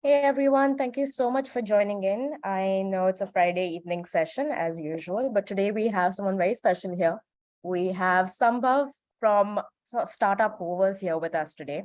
Hey everyone, thank you so much for joining in. I know it's a Friday evening session as usual, but today we have someone very special here. We have Sambhav from Startup Movers here with us today.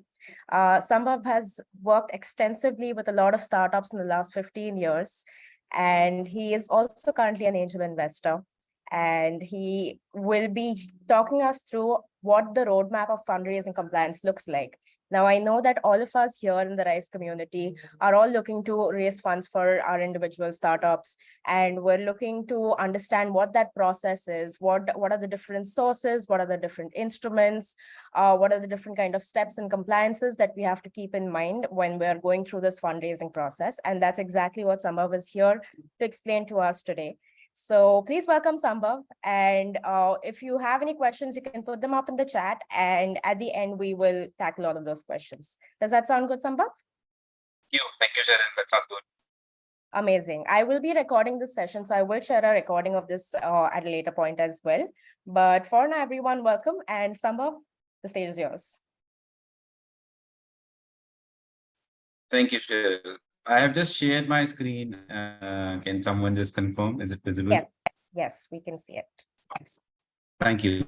Sambhav has worked extensively with a lot of startups in the last 15 years, and he is also currently an angel investor. And he will be talking us through what the roadmap of fundraising compliance looks like. Now, I know that all of us here in the Rise community are all looking to raise funds for our individual startups, and we're looking to understand what that process is, what are the different sources, what are the different instruments, what are the different kind of steps and compliances that we have to keep in mind when we're going through this fundraising process. And that's exactly what Sambhav is here to explain to us today. So please welcome Sambhav. And if you have any questions, you can put them up in the chat. And at the end, we will tackle all of those questions. Does that sound good, Sambhav? Thank you, Sharon. That sounds good. Amazing. I will be recording this session, so I will share a recording of this at a later point as well. But for now, everyone, welcome. And Sambhav, the stage is yours. Thank you, Sharon. I have just shared my screen. Can someone just confirm? Is it visible? Yes, we can see it. Thank you.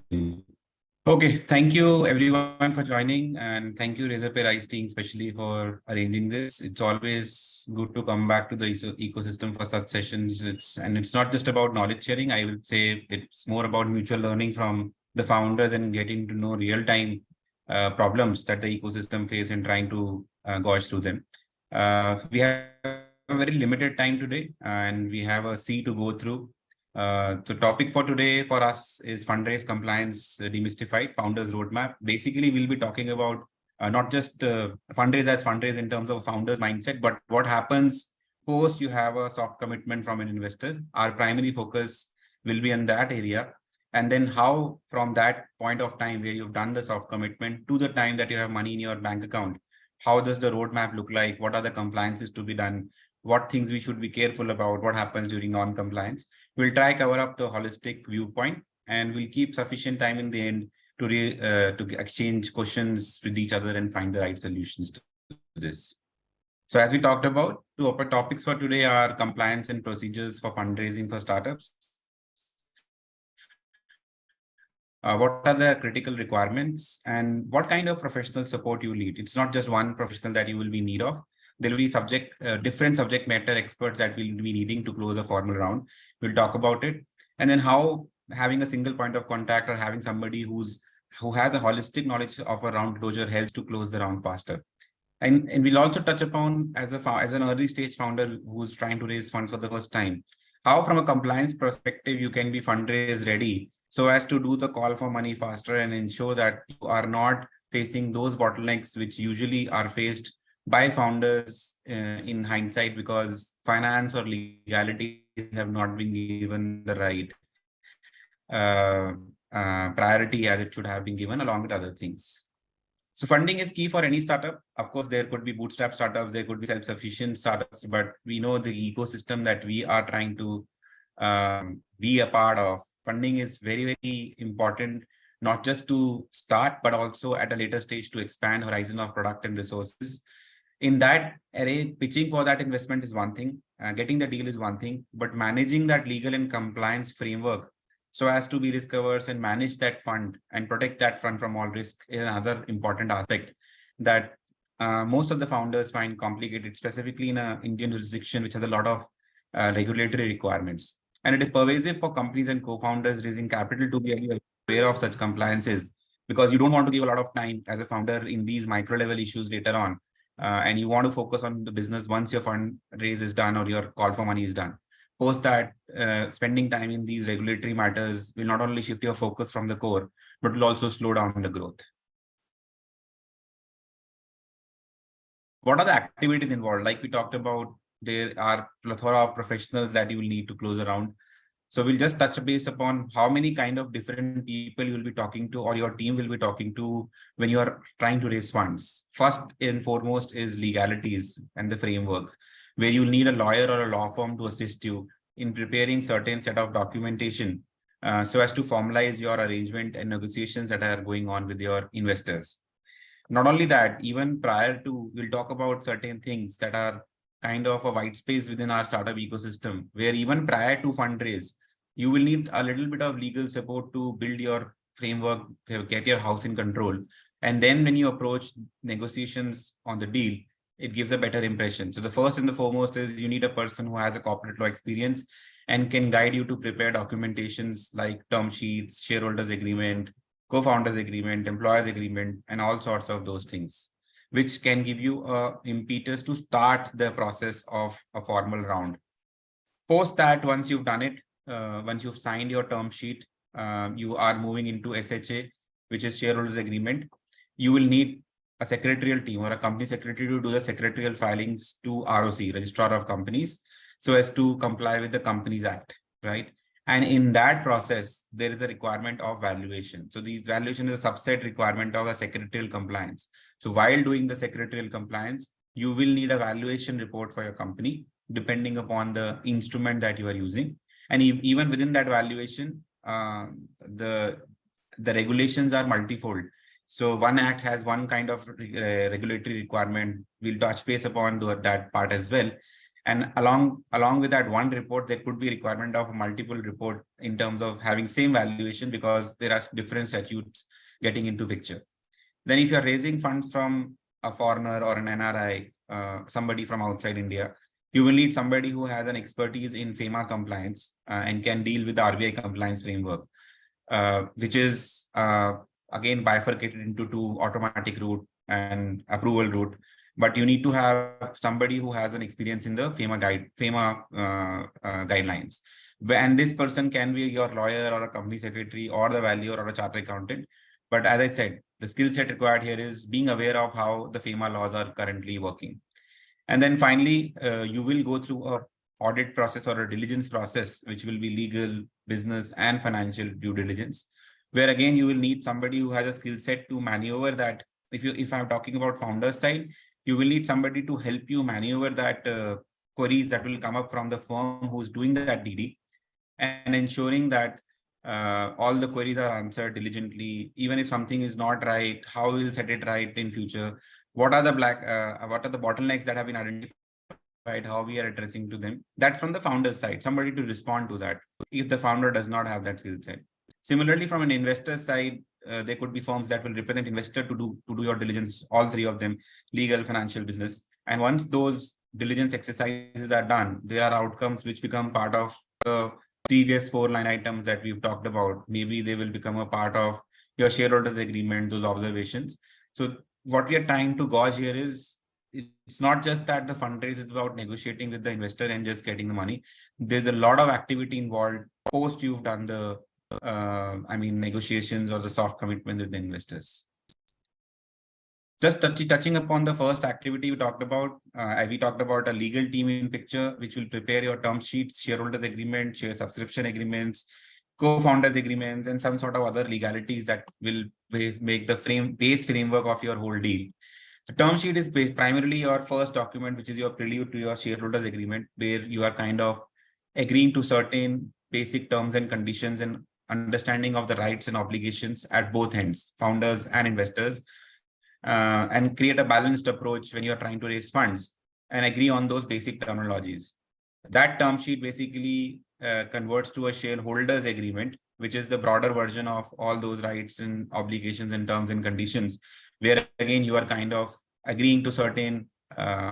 Okay, thank you everyone for joining, and thank you Razorpay Rize team especially for arranging this. It's always good to come back to the ecosystem for such sessions. It's not just about knowledge sharing. I would say it's more about mutual learning from the founders and getting to know real-time problems that the ecosystem face and trying to gauge through them. We have a very limited time today, and we have a C to go through. So topic for today for us is fundraise compliance demystified, founders roadmap. Basically, we'll be talking about not just fundraise as fundraise in terms of founders mindset, but what happens post you have a soft commitment from an investor. Our primary focus will be in that area. And then how from that point of time where you've done the soft commitment to the time that you have money in your bank account, how does the roadmap look like? What are the compliances to be done? What things we should be careful about? What happens during non-compliance? We'll try cover up the holistic viewpoint, and we'll keep sufficient time in the end to exchange questions with each other and find the right solutions to this. So as we talked about, two upper topics for today are compliance and procedures for fundraising for startups. What are the critical requirements and what kind of professional support you need? It's not just one professional that you will be in need of. There will be different subject matter experts that will be needing to close a formal round. We'll talk about it. And then how having a single point of contact or having somebody who has a holistic knowledge of a round closure helps to close the round faster. And we'll also touch upon as an early stage founder who's trying to raise funds for the first time, how from a compliance perspective you can be fundraise ready so as to do the call for money faster and ensure that you are not facing those bottlenecks which usually are faced by founders in hindsight because finance or legality have not been given the right priority as it should have been given along with other things. So funding is key for any startup. Of course, there could be bootstrap startups, there could be self-sufficient startups, but we know the ecosystem that we are trying to be a part of. Funding is very, very important, not just to start, but also at a later stage to expand horizon of product and resources. In that array, pitching for that investment is one thing, getting the deal is one thing, but managing that legal and compliance framework so as to be risk averse and manage that fund and protect that fund from all risk is another important aspect that most of the founders find complicated, specifically in an Indian jurisdiction, which has a lot of regulatory requirements. And it is pervasive for companies and co-founders raising capital to be aware of such compliances because you don't want to give a lot of time as a founder in these micro level issues later on. And you want to focus on the business once your fund raise is done or your call for money is done. Post that, spending time in these regulatory matters will not only shift your focus from the core, but will also slow down the growth. What are the activities involved? Like we talked about, there are plethora of professionals that you will need to close around. So we'll just touch base upon how many kind of different people you will be talking to or your team will be talking to when you are trying to raise funds. First and foremost is legalities and the frameworks, where you'll need a lawyer or a law firm to assist you in preparing certain set of documentation so as to formalize your arrangement and negotiations that are going on with your investors. Not only that, even prior to, we'll talk about certain things that are kind of a white space within our startup ecosystem, where even prior to fundraise, you will need a little bit of legal support to build your framework, get your house in control. And then when you approach negotiations on the deal, it gives a better impression. So the first and the foremost is you need a person who has a corporate law experience and can guide you to prepare documentations like term sheets, shareholders agreement, co-founders agreement, employers agreement, and all sorts of those things, which can give you a impetus to start the process of a formal round. Post that, once you've done it, once you've signed your term sheet, you are moving into SHA, which is shareholders agreement. You will need a secretarial team or a company secretary to do the secretarial filings to ROC, Registrar of Companies, so as to comply with the Companies Act, right? And in that process, there is a requirement of valuation. So the valuation is a subset requirement of a secretarial compliance. So while doing the secretarial compliance, you will need a valuation report for your company, depending upon the instrument that you are using. And even within that valuation, the regulations are multifold. So one act has one kind of regulatory requirement. We'll touch base upon that part as well. And along with that one report, there could be requirement of multiple report in terms of having same valuation, because there are different statutes getting into picture. Then if you're raising funds from a foreigner or an NRI, somebody from outside India, you will need somebody who has an expertise in FEMA compliance and can deal with the RBI compliance framework, which is again bifurcated into two: automatic route and approval route. But you need to have somebody who has an experience in the FEMA guidelines. And this person can be your lawyer or a company secretary or the valuer or a chartered accountant. But as I said, the skill set required here is being aware of how the FEMA laws are currently working. And then finally, you will go through a audit process or a diligence process, which will be legal, business, and financial due diligence, where again, you will need somebody who has a skill set to maneuver that. If I'm talking about founders side, you will need somebody to help you maneuver that queries that will come up from the firm who's doing that DD, and ensuring that all the queries are answered diligently. Even if something is not right, how we'll set it right in future. What are the bottlenecks that have been identified, how we are addressing to them. That's from the founder's side, somebody to respond to that if the founder does not have that skill set. Similarly, from an investor side, there could be firms that will represent investor to do your diligence, all three of them: legal, financial, business. And once those diligence exercises are done, there are outcomes which become part of the previous 4 line items that we've talked about. Maybe they will become a part of your shareholders agreement, those observations. So what we are trying to gauge here is, it's not just that the fundraise is about negotiating with the investor and just getting the money. There's a lot of activity involved post you've done the negotiations or the soft commitment with the investors. Just touching upon the first activity we talked about a legal team in picture, which will prepare your term sheets, shareholders agreement, share subscription agreements, co-founders agreements, and some sort of other legalities that will make the base framework of your whole deal. The term sheet is primarily your first document, which is your prelude to your shareholders agreement, where you are kind of agreeing to certain basic terms and conditions and understanding of the rights and obligations at both ends, founders and investors, and create a balanced approach when you are trying to raise funds and agree on those basic terminologies. That term sheet basically converts to a shareholders agreement, which is the broader version of all those rights and obligations and terms and conditions, where again you are kind of agreeing to certain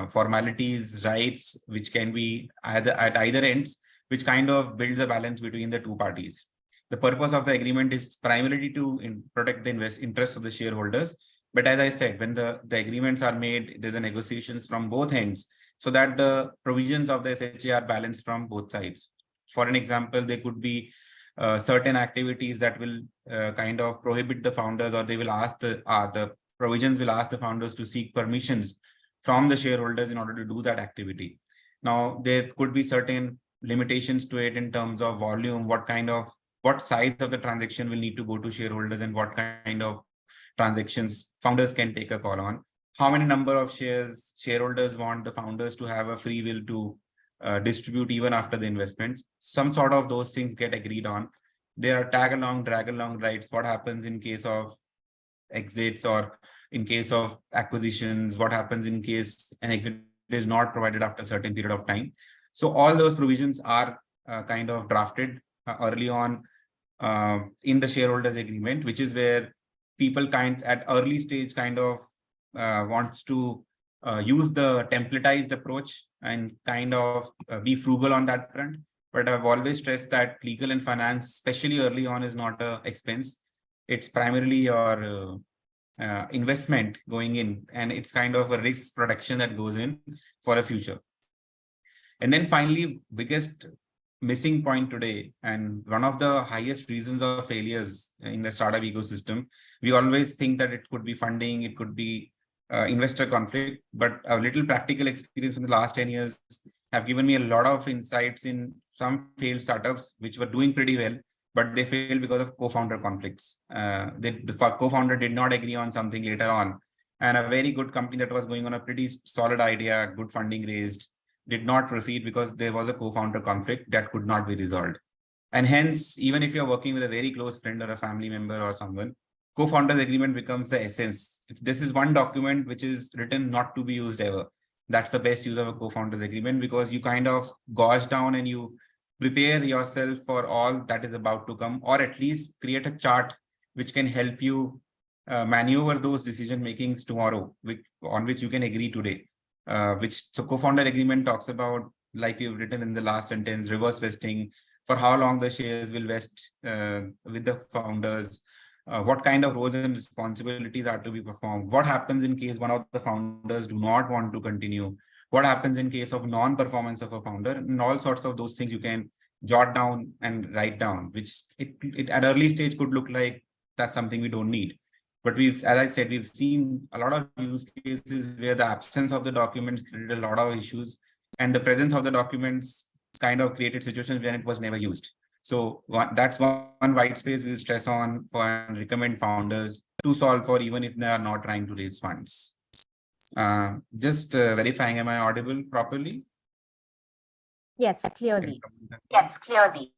formalities, rights, which can be at either ends, which kind of builds a balance between the two parties. The purpose of the agreement is primarily to protect the interests of the shareholders. But as I said, when the agreements are made, there's a negotiations from both ends, so that the provisions of the SHA are balanced from both sides. For an example, there could be certain activities that will kind of prohibit the founders, or they will ask the provisions will ask the founders to seek permissions from the shareholders in order to do that activity. Now, there could be certain limitations to it in terms of volume, what size of the transaction will need to go to shareholders, and what kind of transactions founders can take a call on. How many number of shares shareholders want the founders to have a free will to distribute even after the investment. Some sort of those things get agreed on. There are tag along, drag along rights. What happens in case of exits or in case of acquisitions? What happens in case an exit is not provided after a certain period of time. So all those provisions are kind of drafted early on in the shareholders agreement, which is where people at early stage kind of wants to use the templatized approach and kind of be frugal on that front. But I've always stressed that legal and finance, especially early on, is not an expense. It's primarily your investment going in, and it's kind of a risk protection that goes in for a future. And then finally, biggest missing point today, and one of the highest reasons of failures in the startup ecosystem, we always think that it could be funding, it could be investor conflict, but a little practical experience in the last 10 years have given me a lot of insights in some failed startups which were doing pretty well, but they failed because of co-founder conflicts. The co-founder did not agree on something later on, and a very good company that was going on a pretty solid idea, good funding raised, did not proceed because there was a co-founder conflict that could not be resolved. And hence, even if you're working with a very close friend or a family member or someone, co-founders agreement becomes the essence. This is one document which is written not to be used ever. That's the best use of a co-founders agreement, because you kind of gauge down and you prepare yourself for all that is about to come, or at least create a chart which can help you maneuver those decision makings tomorrow, on which you can agree today. So co-founder agreement talks about, like you've written in the last sentence, reverse vesting, for how long the shares will vest with the founders, what kind of roles and responsibilities are to be performed, what happens in case one of the founders do not want to continue, what happens in case of non-performance of a founder, and all sorts of those things you can jot down and write down, which it at early stage could look like that's something we don't need. But as I said, we've seen a lot of use cases where the absence of the documents created a lot of issues, and the presence of the documents kind of created situations when it was never used. So that's one white space we'll stress on for and recommend founders to solve for, even if they are not trying to raise funds. Just verifying, am I audible properly? Yes, clearly. Yes, clearly.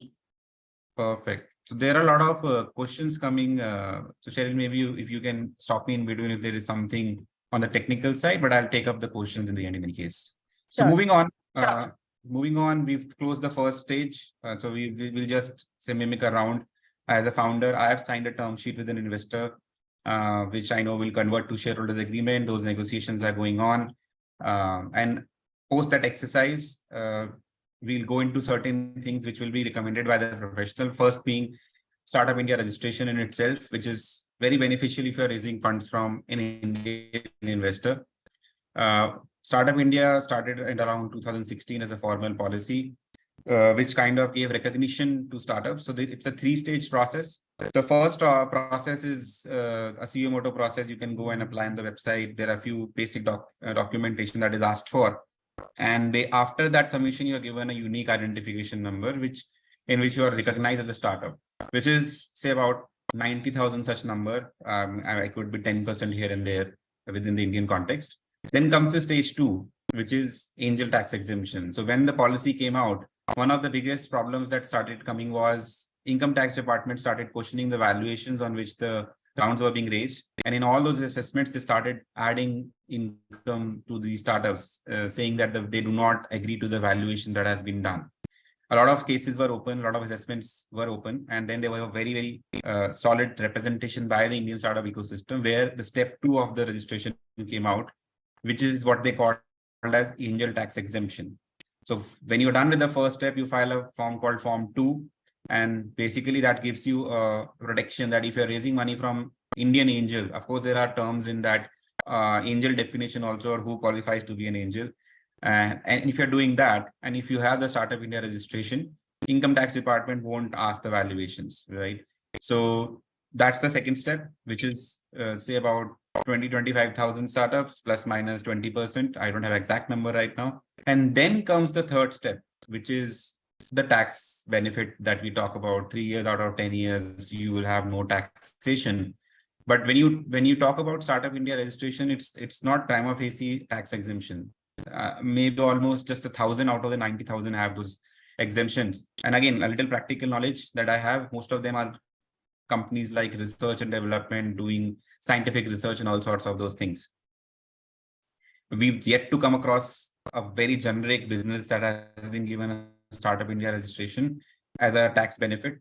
Perfect. So there are a lot of questions coming. So Cheryl, maybe if you can stop me in between if there is something on the technical side, but I'll take up the questions in the end in any case. Sure. So moving on, we've closed the first stage. So we will just say mimic around. As a founder, I have signed a term sheet with an investor, which I know will convert to shareholders agreement. Those negotiations are going on. And post that exercise, we'll go into certain things which will be recommended by the professional. First being Startup India registration in itself, which is very beneficial if you're raising funds from an Indian investor. Startup India started in around 2016 as a formal policy, which kind of gave recognition to startups. So it's a 3-stage process. The first process is a CEO Moto process. You can go and apply on the website. There are a few basic documentation that is asked for. And after that submission, you're given a unique identification number, in which you are recognized as a startup, which is say about 90,000 such number. I could be 10% here and there within the Indian context. Then comes the stage 2, which is angel tax exemption. So when the policy came out, one of the biggest problems that started coming was income tax department started questioning the valuations on which the rounds were being raised. And in all those assessments, they started adding income to these startups, saying that they do not agree to the valuation that has been done. A lot of cases were open, a lot of assessments were open, and then there was a very, very solid representation by the Indian startup ecosystem, where the step 2 of the registration came out, which is what they called as angel tax exemption. So when you're done with the first step, you file a form called Form 2. And basically that gives you a protection that if you're raising money from Indian angel, of course, there are terms in that angel definition also, or who qualifies to be an angel. And if you're doing that, and if you have the Startup India registration, income tax department won't ask the valuations, right? So that's the second step, which is say about 25,000 startups plus minus 20%. I don't have exact number right now. And then comes the third step, which is the tax benefit that we talk about. 3 years out of 10 years, you will have no taxation. But when you talk about Startup India registration, it's not prima facie tax exemption. Maybe almost just 1,000 out of the 90,000 have those exemptions. And again, a little practical knowledge that I have, most of them are companies like research and development, doing scientific research and all sorts of those things. We've yet to come across a very generic business that has been given a Startup India registration as a tax benefit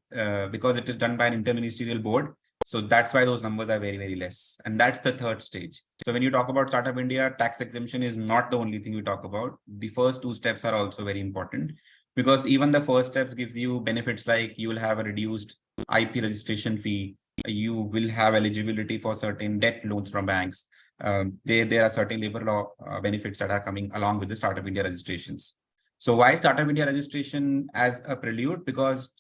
because it is done by an interministerial board. So that's why those numbers are very, very less. And that's the third stage. So when you talk about Startup India, tax exemption is not the only thing we talk about. The first two steps are also very important because even the first steps gives you benefits like you will have a reduced IP registration fee. You will have eligibility for certain debt loans from banks. There are certain labor law benefits that are coming along with the Startup India registrations. So why Startup India registration as a prelude? Because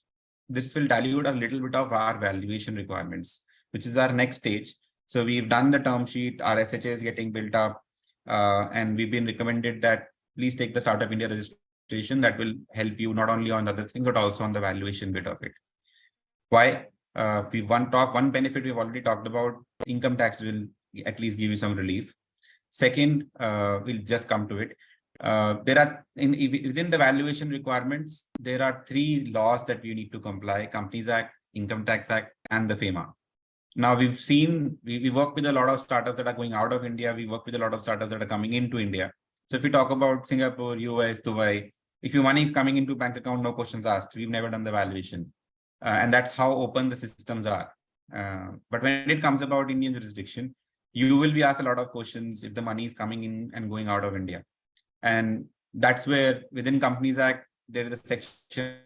this will dilute a little bit of our valuation requirements, which is our next stage. So we've done the term sheet, our SHA is getting built up, and we've been recommended that please take the Startup India registration. That will help you not only on other things, but also on the valuation bit of it. Why? One benefit we've already talked about, income tax will at least give you some relief. Second, we'll just come to it. There are within the valuation requirements, there are three laws that we need to comply: Companies Act, Income Tax Act, and the FEMA. Now we've seen, we work with a lot of startups that are going out of India. We work with a lot of startups that are coming into India. So if we talk about Singapore, US, Dubai, if your money is coming into bank account, no questions asked. We've never done the valuation. And that's how open the systems are. But when it comes about Indian jurisdiction, you will be asked a lot of questions if the money is coming in and going out of India. And that's where within Companies Act, there is a section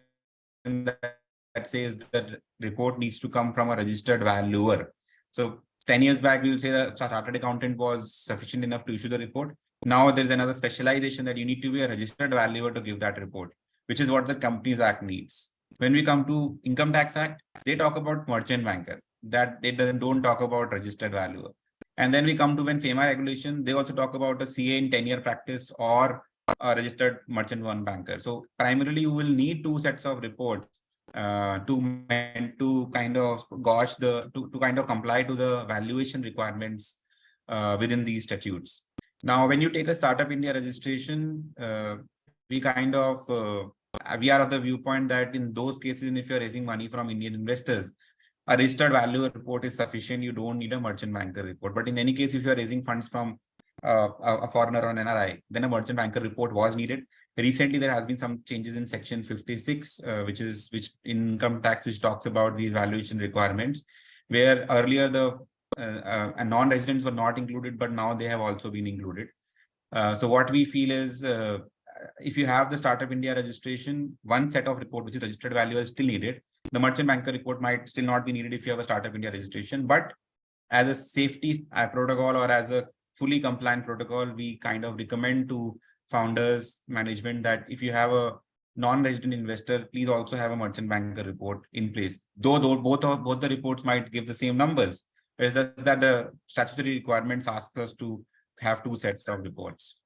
that says that report needs to come from a registered valuer. So 10 years back, we will say that chartered accountant was sufficient enough to issue the report. Now there's another specialization that you need to be a registered valuer to give that report, which is what the Companies Act needs. When we come to Income Tax Act, they talk about merchant banker, that they don't talk about registered valuer. And then we come to when FEMA regulation, they also talk about a CA in 10-year practice or a registered merchant one banker. So primarily you will need two sets of reports to kind of gauge to kind of comply to the valuation requirements within these statutes. Now, when you take a Startup India registration, we are of the viewpoint that in those cases, if you're raising money from Indian investors, a registered valuer report is sufficient. You don't need a merchant banker report. But in any case, if you're raising funds from a foreigner or an NRI, then a merchant banker report was needed. Recently, there has been some changes in section 56, which income tax, which talks about these valuation requirements, where earlier the non-residents were not included, but now they have also been included. So what we feel is, if you have the Startup India registration, one set of report, which is registered valuer, is still needed. The merchant banker report might still not be needed if you have a Startup India registration, but as a safety protocol or as a fully compliant protocol, we kind of recommend to founders, management, that if you have a non-resident investor, please also have a merchant banker report in place. Though both the reports might give the same numbers, it's just that the statutory requirements ask us to have two sets of reports.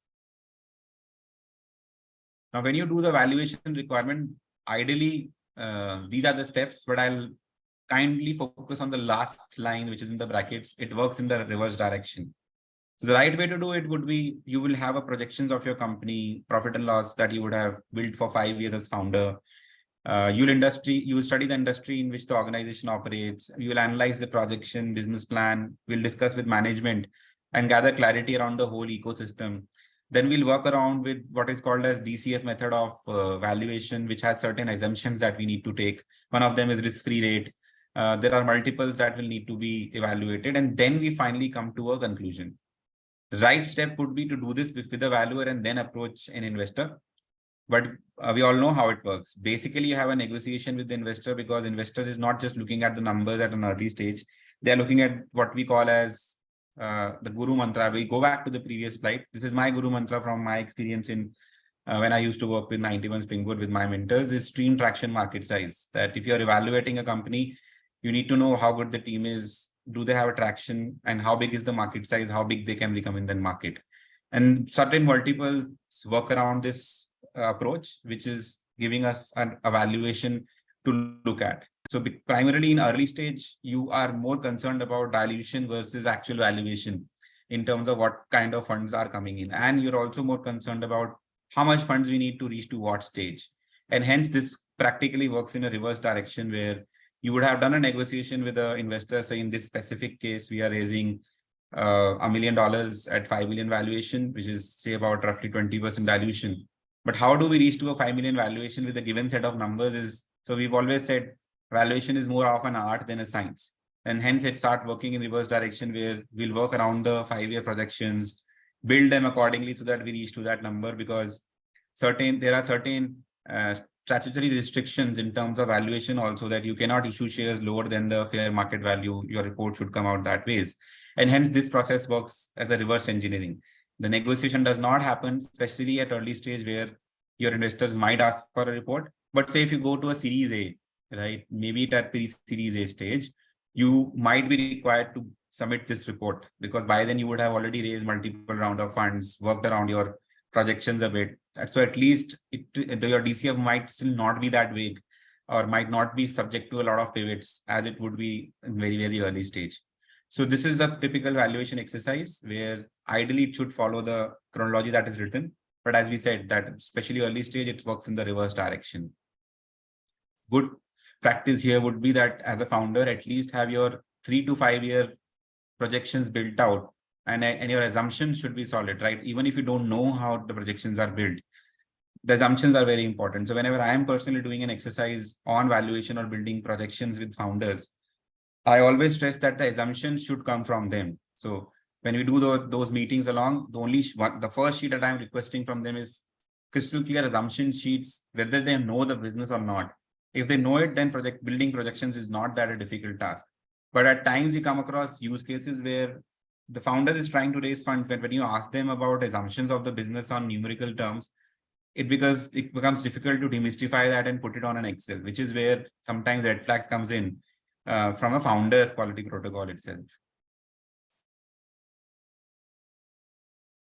Now, when you do the valuation requirement, ideally, these are the steps, but I'll kindly focus on the last line, which is in the brackets. It works in the reverse direction. So the right way to do it would be, you will have a projections of your company, profit and loss that you would have built for 5 years as founder. You will study the industry in which the organization operates. You will analyze the projection, business plan. We'll discuss with management and gather clarity around the whole ecosystem. Then we'll work around with what is called as DCF method of valuation, which has certain assumptions that we need to take. One of them is risk-free rate. There are multiples that will need to be evaluated. And then we finally come to a conclusion. The right step would be to do this with the valuer and then approach an investor. But we all know how it works. Basically, you have a negotiation with the investor, because investor is not just looking at the numbers at an early stage. They're looking at what we call as the Guru Mantra. We go back to the previous slide. This is my Guru Mantra from my experience in when I used to work with 91 Springboard with my mentors, is stream traction market size. That if you're evaluating a company, you need to know how good the team is. Do they have a traction, and how big is the market size, how big they can become in the market. And certain multiples work around this approach, which is giving us an evaluation to look at. So primarily in early stage, you are more concerned about dilution versus actual valuation in terms of what kind of funds are coming in. And you're also more concerned about how much funds we need to reach to what stage. And hence this practically works in a reverse direction, where you would have done a negotiation with the investor. So in this specific case, we are raising $1 million at 5 million valuation, which is say about roughly 20% valuation. But how do we reach to a 5 million valuation with a given set of numbers is, so we've always said valuation is more of an art than a science. And hence it starts working in reverse direction where we'll work around the 5-year projections, build them accordingly so that we reach to that number, because there are certain statutory restrictions in terms of valuation also, that you cannot issue shares lower than the fair market value. Your report should come out that ways. And hence this process works as a reverse engineering. The negotiation does not happen, especially at early stage where your investors might ask for a report. But say if you go to a Series A, right, maybe at pre-Series A stage, you might be required to submit this report, because by then you would have already raised multiple rounds of funds, worked around your projections a bit. So at least your DCF might still not be that vague, or might not be subject to a lot of pivots as it would be in very, very early stage. So this is the typical valuation exercise where ideally it should follow the chronology that is written. But as we said, that especially early stage, it works in the reverse direction. Good practice here would be that as a founder, at least have your 3 to 5 year projections built out, and your assumptions should be solid, right? Even if you don't know how the projections are built, the assumptions are very important. So whenever I am personally doing an exercise on valuation or building projections with founders, I always stress that the assumptions should come from them. So when we do those meetings along, the first sheet that I'm requesting from them is crystal clear assumption sheets, whether they know the business or not. If they know it, then building projections is not that a difficult task. But at times we come across use cases where the founder is trying to raise funds, but when you ask them about assumptions of the business on numerical terms, it becomes difficult to demystify that and put it on an Excel, which is where sometimes red flags comes in from a founder's quality protocol itself.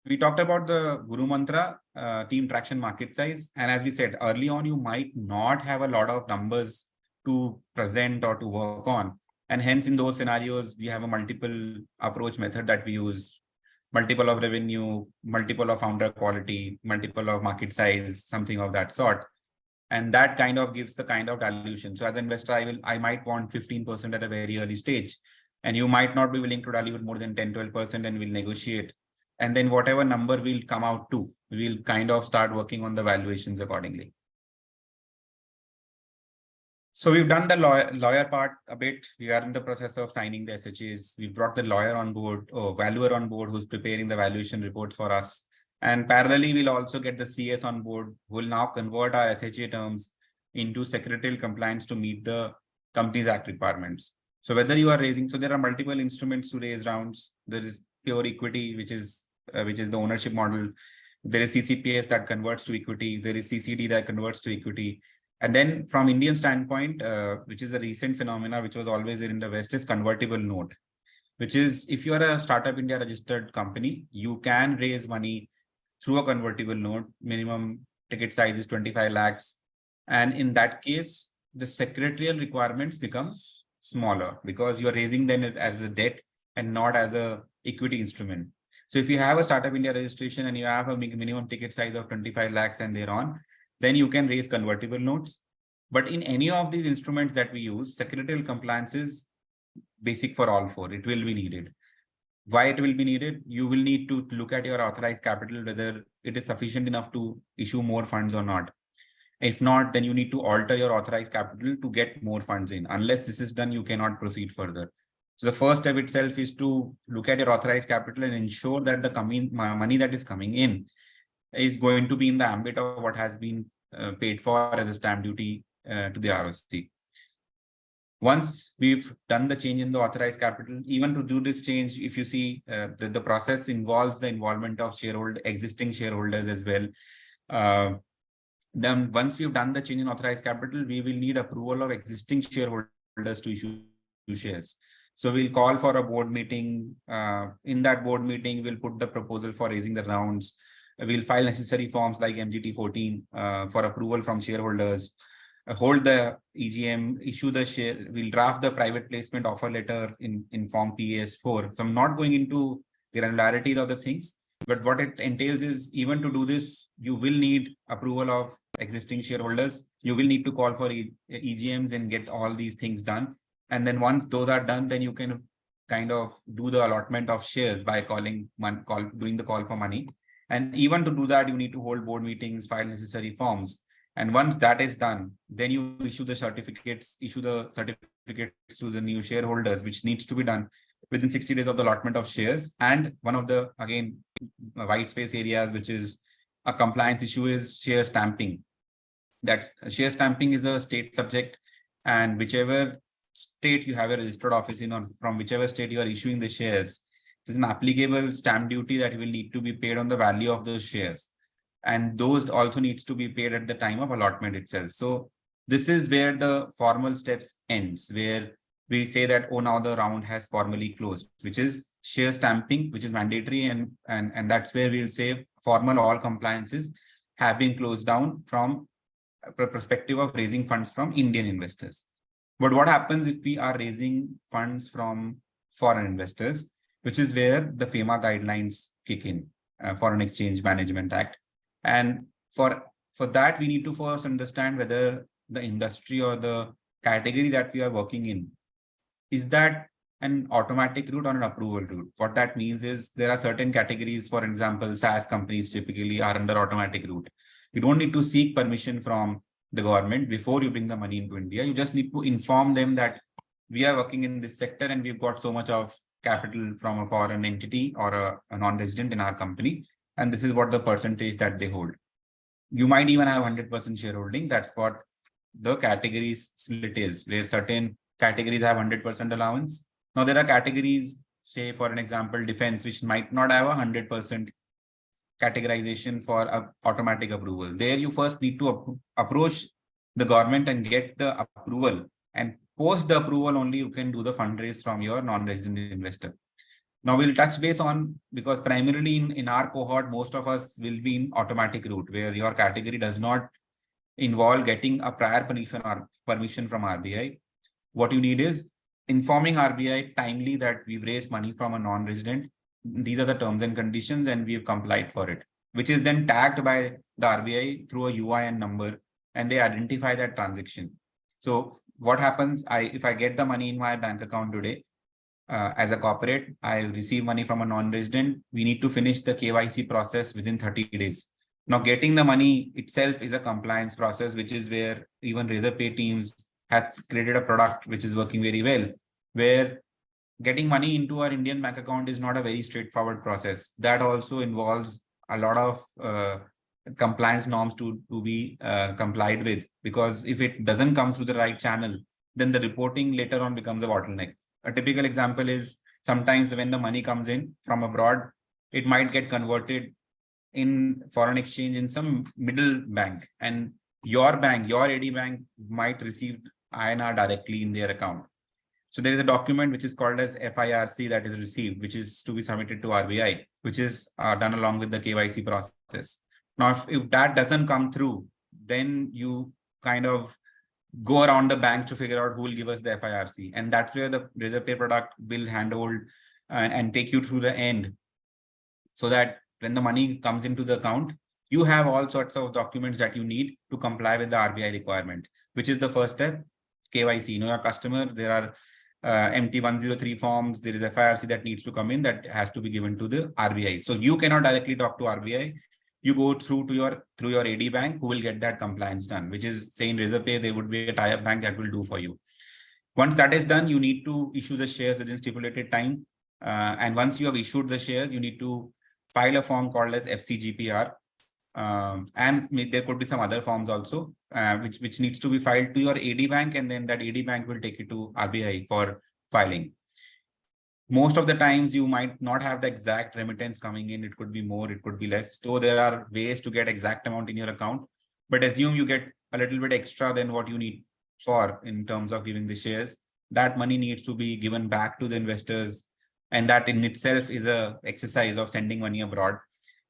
We talked about the Guru Mantra, team traction, market size. And as we said early on, you might not have a lot of numbers to present or to work on. And hence in those scenarios, we have a multiple approach method that we use: multiple of revenue, multiple of founder quality, multiple of market size, something of that sort. And that kind of gives the kind of dilution. So as an investor, I might want 15% at a very early stage, and you might not be willing to dilute more than 10, 12%, and we'll negotiate. And then whatever number we'll come out to, we'll kind of start working on the valuations accordingly. So we've done the lawyer part a bit. We are in the process of signing the SHAs. We've brought the lawyer on board, or valuer on board, who's preparing the valuation reports for us. And parallelly, we'll also get the CS on board, who will now convert our SHA terms into secretarial compliance to meet the Companies Act requirements. So whether you are raising, so there are multiple instruments to raise rounds. There is pure equity, which is the ownership model. There is CCPS that converts to equity. There is CCD that converts to equity. And then from Indian standpoint, which is a recent phenomena, which was always there in the West, is convertible note, which is if you are a Startup India registered company, you can raise money through a convertible note. Minimum ticket size is 25 lakhs. And in that case, the secretarial requirements becomes smaller because you are raising them as a debt and not as a equity instrument. So if you have a Startup India registration and you have a minimum ticket size of 25 lakhs and thereon, then you can raise convertible notes. But in any of these instruments that we use, secretarial compliance is basic for all four. It will be needed. Why it will be needed? You will need to look at your authorized capital, whether it is sufficient enough to issue more funds or not. If not, then you need to alter your authorized capital to get more funds in. Unless this is done, you cannot proceed further. So the first step itself is to look at your authorized capital and ensure that the money that is coming in is going to be in the ambit of what has been paid for as a stamp duty to the ROC. Once we've done the change in the authorized capital, even to do this change, if you see the process involves the involvement of existing shareholders as well. Then once we've done the change in authorized capital, we will need approval of existing shareholders to issue shares. So we'll call for a board meeting. In that board meeting, we'll put the proposal for raising the rounds. We'll file necessary forms like MGT 14 for approval from shareholders, hold the EGM, issue the share. We'll draft the private placement offer letter in form PAS4. So I'm not going into granularities of the things, but what it entails is, even to do this, you will need approval of existing shareholders. You will need to call for EGMs and get all these things done. And then once those are done, then you can kind of do the allotment of shares by doing the call for money. And even to do that, you need to hold board meetings, file necessary forms. And once that is done, then you issue the certificates to the new shareholders, which needs to be done within 60 days of the allotment of shares. And one of the, again, white space areas, which is a compliance issue, is share stamping. That share stamping is a state subject, and whichever state you have a registered office in, or from whichever state you are issuing the shares, there's an applicable stamp duty that will need to be paid on the value of those shares. And those also needs to be paid at the time of allotment itself. So this is where the formal steps ends, where we say that, oh, now the round has formally closed, which is share stamping, which is mandatory. And that's where we'll say formal all compliances have been closed down from a perspective of raising funds from Indian investors. But what happens if we are raising funds from foreign investors, which is where the FEMA guidelines kick in, Foreign Exchange Management Act. And for that, we need to first understand whether the industry or the category that we are working in, is that an automatic route or an approval route? What that means is there are certain categories, for example, SaaS companies typically are under automatic route. You don't need to seek permission from the government before you bring the money into India. You just need to inform them that we are working in this sector and we've got so much of capital from a foreign entity or a non-resident in our company. And this is what the percentage that they hold. You might even have 100% shareholding. That's what the categories split is, where certain categories have 100% allowance. Now there are categories, say for an example, defense, which might not have 100% categorization for automatic approval. There you first need to approach the government and get the approval, and post the approval only you can do the fundraise from your non-resident investor. Now we'll touch base on, because primarily in our cohort, most of us will be in automatic route, where your category does not involve getting a prior permission from RBI. What you need is informing RBI timely that we've raised money from a non-resident. These are the terms and conditions, and we've complied for it, which is then tagged by the RBI through a UIN number, and they identify that transaction. So what happens, if I get the money in my bank account today, as a corporate, I receive money from a non-resident, we need to finish the KYC process within 30 days. Now, getting the money itself is a compliance process, which is where even Razorpay teams has created a product which is working very well, where getting money into our Indian bank account is not a very straightforward process. That also involves a lot of compliance norms to be complied with, because if it doesn't come through the right channel, then the reporting later on becomes a bottleneck. A typical example is sometimes when the money comes in from abroad, it might get converted in foreign exchange in some middle bank, and your bank, your AD bank, might receive INR directly in their account. So there is a document which is called as FIRC that is received, which is to be submitted to RBI, which is done along with the KYC process. Now, if that doesn't come through, then you kind of go around the banks to figure out who will give us the FIRC. And that's where the Razorpay product will handhold and take you through the end, so that when the money comes into the account, you have all sorts of documents that you need to comply with the RBI requirement, which is the first step, KYC. You know your customer, there are MT103 forms, there is FIRC that needs to come in, that has to be given to the RBI. So you cannot directly talk to RBI. You go through your AD bank, who will get that compliance done, which is, say in Razorpay, there would be a tie-up bank that will do for you. Once that is done, you need to issue the shares within stipulated time. And once you have issued the shares, you need to file a form called as FCGPR. And there could be some other forms also, which needs to be filed to your AD bank, and then that AD bank will take it to RBI for filing. Most of the times you might not have the exact remittance coming in. It could be more, it could be less. So there are ways to get exact amount in your account, but assume you get a little bit extra than what you need for in terms of giving the shares. That money needs to be given back to the investors. And that in itself is a exercise of sending money abroad.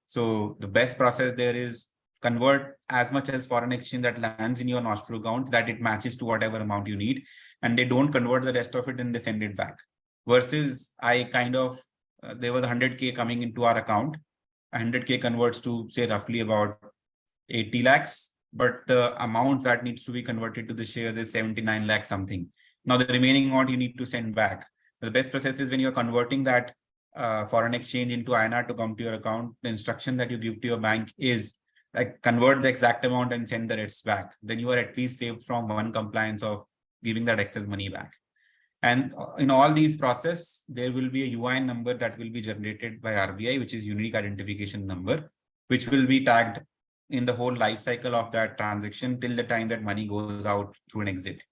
So the best process there is convert as much as foreign exchange that lands in your nostro account, that it matches to whatever amount you need, and they don't convert the rest of it and they send it back. Versus I kind of, there was 100K coming into our account, 100K converts to say roughly about 80 lakhs, but the amount that needs to be converted to the shares is 79 lakhs something. Now the remaining amount you need to send back. The best process is when you're converting that foreign exchange into INR to come to your account, the instruction that you give to your bank is like convert the exact amount and send the rest back. Then you are at least saved from one compliance of giving that excess money back. And in all these process, there will be a UIN number that will be generated by RBI, which is unique identification number, which will be tagged in the whole life cycle of that transaction till the time that money goes out through an exit.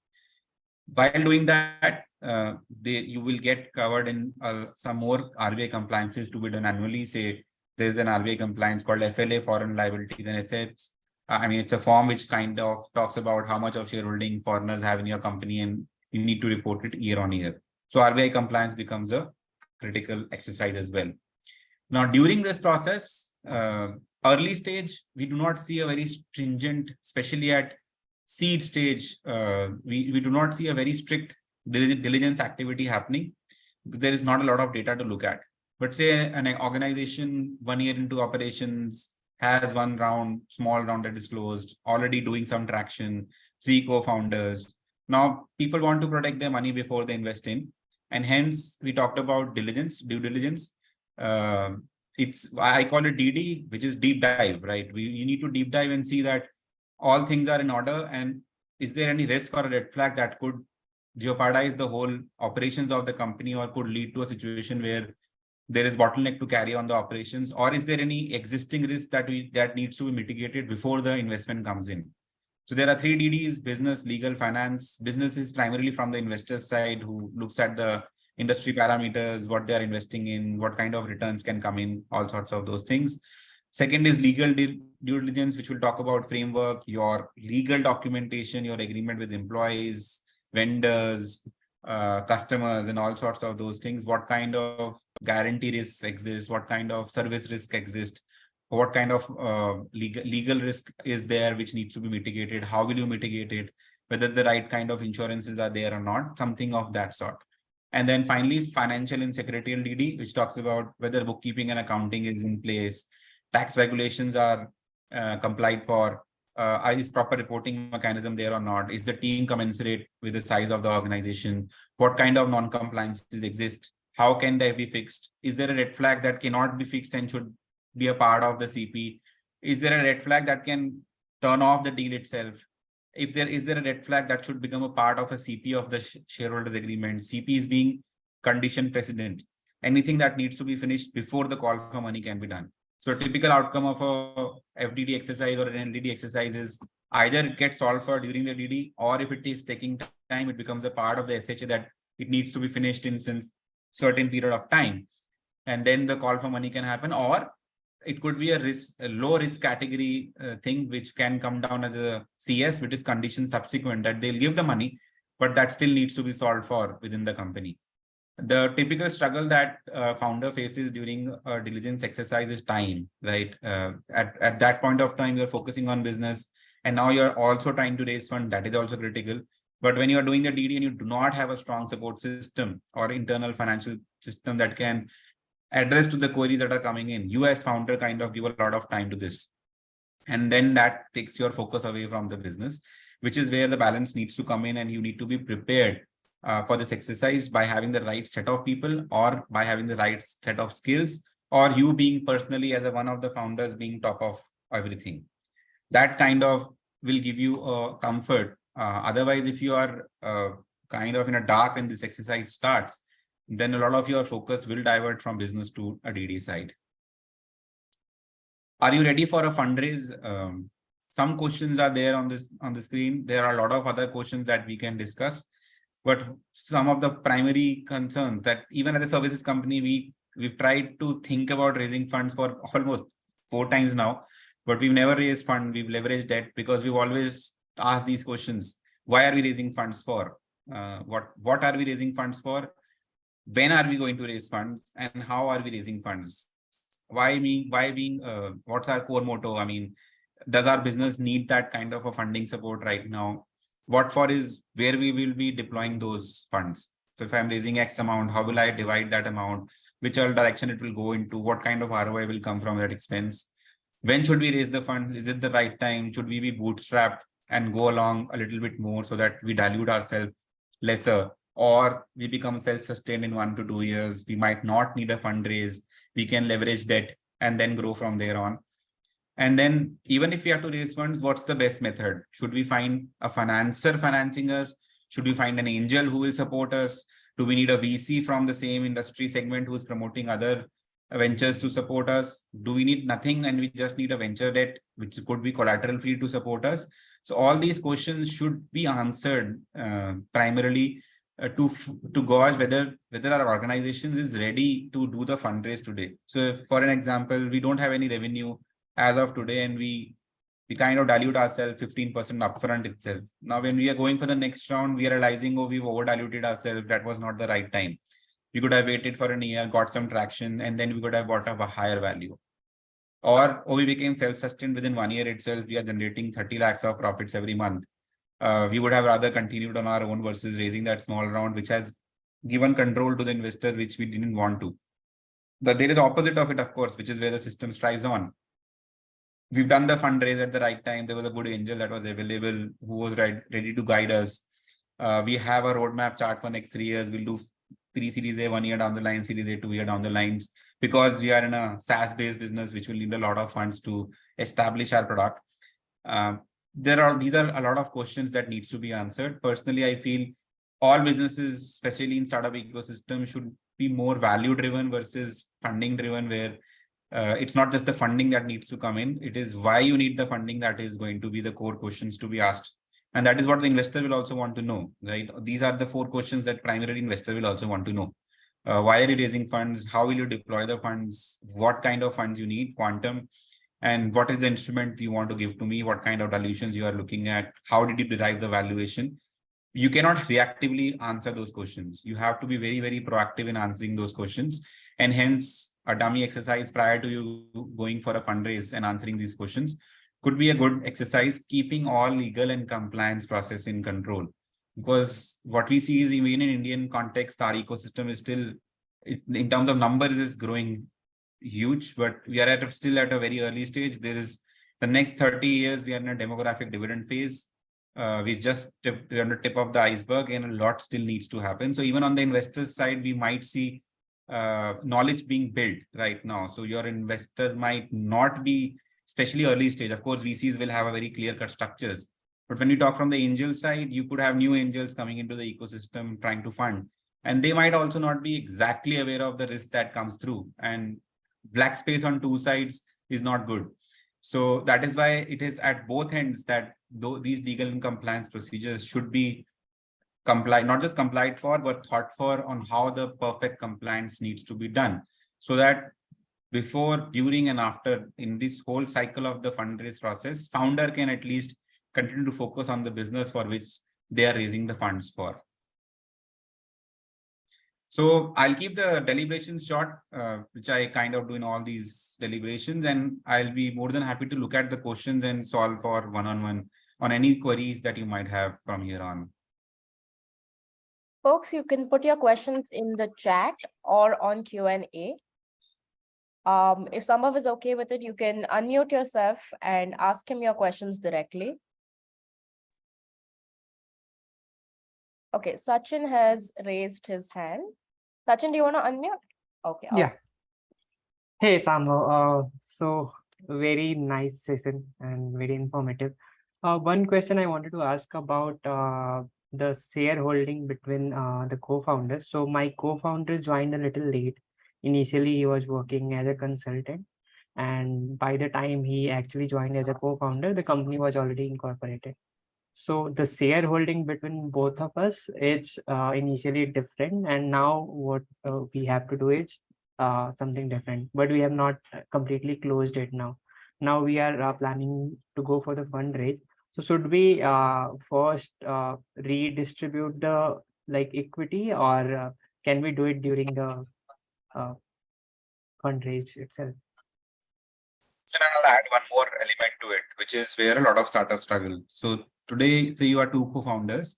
While doing that, you will get covered in some more RBI compliances to be done annually. Say there's an RBI compliance called FLA, foreign liabilities and assets. I mean, it's a form which kind of talks about how much of shareholding foreigners have in your company, and you need to report it year on year. So RBI compliance becomes a critical exercise as well. Now, during this process, early stage, we do not see a very stringent, especially at seed stage, we do not see a very strict diligence activity happening because there is not a lot of data to look at. But say an organization 1 year into operations has one round, small round that is closed, already doing some traction, 3 co-founders. Now, people want to protect their money before they invest in. And hence, we talked about diligence, due diligence. I call it DD, which is deep dive, right? You need to deep dive and see that all things are in order, and is there any risk or a red flag that could jeopardize the whole operations of the company or could lead to a situation where there is bottleneck to carry on the operations, or is there any existing risk that needs to be mitigated before the investment comes in? So there are 3 DDs: business, legal, finance. Business is primarily from the investor side, who looks at the industry parameters, what they are investing in, what kind of returns can come in, all sorts of those things. Second is legal due diligence, which will talk about framework, your legal documentation, your agreement with employees, vendors, customers, and all sorts of those things. What kind of guarantee risks exist? What kind of service risk exist? What kind of legal risk is there which needs to be mitigated? How will you mitigate it? Whether the right kind of insurances are there or not, something of that sort. And then finally, financial and secretarial DD, which talks about whether bookkeeping and accounting is in place, tax regulations are complied for, is proper reporting mechanism there or not? Is the team commensurate with the size of the organization? What kind of non-compliances exist? How can they be fixed? Is there a red flag that cannot be fixed and should be a part of the CP? Is there a red flag that can turn off the deal itself? Is there a red flag that should become a part of a CP of the shareholders agreement? CP is being condition precedent. Anything that needs to be finished before the call for money can be done. So a typical outcome of a FDD exercise or an LDD exercise is either it gets solved for during the DD, or if it is taking time, it becomes a part of the SHA that it needs to be finished in since certain period of time. And then the call for money can happen, or it could be a low risk category thing, which can come down as a CS, which is condition subsequent, that they'll give the money, but that still needs to be solved for within the company. The typical struggle that founder faces during a diligence exercise is time, right? At that point of time, you're focusing on business, and now you're also trying to raise fund. That is also critical. But when you're doing the DD and you do not have a strong support system or internal financial system that can address to the queries that are coming in, you as founder kind of give a lot of time to this. And then that takes your focus away from the business, which is where the balance needs to come in, and you need to be prepared for this exercise by having the right set of people, or by having the right set of skills, or you being personally as one of the founders being top of everything. That kind of will give you a comfort. Otherwise, if you are kind of in a dark when this exercise starts, then a lot of your focus will divert from business to a DD side. Are you ready for a fundraise? Some questions are there on the screen. There are a lot of other questions that we can discuss. But some of the primary concerns that even as a services company, we've tried to think about raising funds for almost 4 times now, but we've never raised fund. We've leveraged debt because we've always asked these questions. Why are we raising funds for? What are we raising funds for? When are we going to raise funds, and how are we raising funds? What's our core motto? I mean, does our business need that kind of a funding support right now? What for is where we will be deploying those funds. So if I'm raising X amount, how will I divide that amount? Which direction it will go into? What kind of ROI will come from that expense? When should we raise the fund? Is it the right time? Should we be bootstrapped and go along a little bit more so that we dilute ourselves lesser? or we become self-sustained in 1 to 2 years. We might not need a fundraise. We can leverage debt and then grow from there on. And then even if we have to raise funds, what's the best method? Should we find a financer financing us? Should we find an angel who will support us? Do we need a VC from the same industry segment who's promoting other ventures to support us? Do we need nothing and we just need a venture debt, which could be collateral free to support us? So all these questions should be answered primarily to gauge whether our organizations is ready to do the fundraise today. So if, for an example, we don't have any revenue as of today, and we kind of dilute ourselves 15% upfront itself. Now, when we are going for the next round, we are realizing, oh, we've over diluted ourselves. That was not the right time. We could have waited for a year, got some traction, and then we could have bought up a higher value. Or, oh, we became self-sustained within 1 year itself. We are generating 30 lakhs of profits every month. We would have rather continued on our own versus raising that small round, which has given control to the investor, which we didn't want to. But there is the opposite of it, of course, which is where the system strives on. We've done the fundraise at the right time. There was a good angel that was available who was ready to guide us. We have a roadmap chart for next 3 years. We'll do pre-series A 1 year down the line, series A 2 year down the lines, because we are in a SaaS-based business, which will need a lot of funds to establish our product. These are a lot of questions that needs to be answered. Personally, I feel all businesses, especially in startup ecosystem, should be more value-driven versus funding-driven, where it's not just the funding that needs to come in. It is why you need the funding that is going to be the core questions to be asked. And that is what the investor will also want to know, right? These are the 4 questions that primarily investor will also want to know. Why are you raising funds? How will you deploy the funds? What kind of funds you need, quantum, and what is the instrument you want to give to me? What kind of dilutions you are looking at? How did you derive the valuation? You cannot reactively answer those questions. You have to be very, very proactive in answering those questions. And hence, a dummy exercise prior to you going for a fundraise and answering these questions could be a good exercise, keeping all legal and compliance process in control. Because what we see is, even in Indian context, our ecosystem is still, in terms of numbers, is growing huge, but we are still at a very early stage. There is the next 30 years, we are in a demographic dividend phase. We just we're on the tip of the iceberg, and a lot still needs to happen. So even on the investors side, we might see knowledge being built right now. So your investor might not be, especially early stage. Of course, VCs will have a very clear-cut structures. But when you talk from the angel side, you could have new angels coming into the ecosystem trying to fund. And they might also not be exactly aware of the risk that comes through. And black space on 2 sides is not good. So that is why it is at both ends that these legal and compliance procedures should be complied, not just complied for, but thought for on how the perfect compliance needs to be done. So that before, during, and after, in this whole cycle of the fundraise process, founder can at least continue to focus on the business for which they are raising the funds for. So I'll keep the deliberations short, which I kind of do in all these deliberations, and I'll be more than happy to look at the questions and solve for one-on-one on any queries that you might have from here on. Folks, you can put your questions in the chat or on Q&A. If Sambhav is okay with it, you can unmute yourself and ask him your questions directly. Okay, Sachin has raised his hand. Sachin, do you want to unmute? Okay, awesome. Yeah. Hey, Sambhav. So very nice session and very informative. One question I wanted to ask about the shareholding between the co-founders. So my co-founder joined a little late. Initially, he was working as a consultant, and by the time he actually joined as a co-founder, the company was already incorporated. So the shareholding between both of us is initially different, and now what we have to do is something different, but we have not completely closed it now. Now we are planning to go for the fundraise. So should we first redistribute the equity, or can we do it during the fundraise itself? And I'll add one more element to it, which is where a lot of startups struggle. So today, say you are 2 co-founders,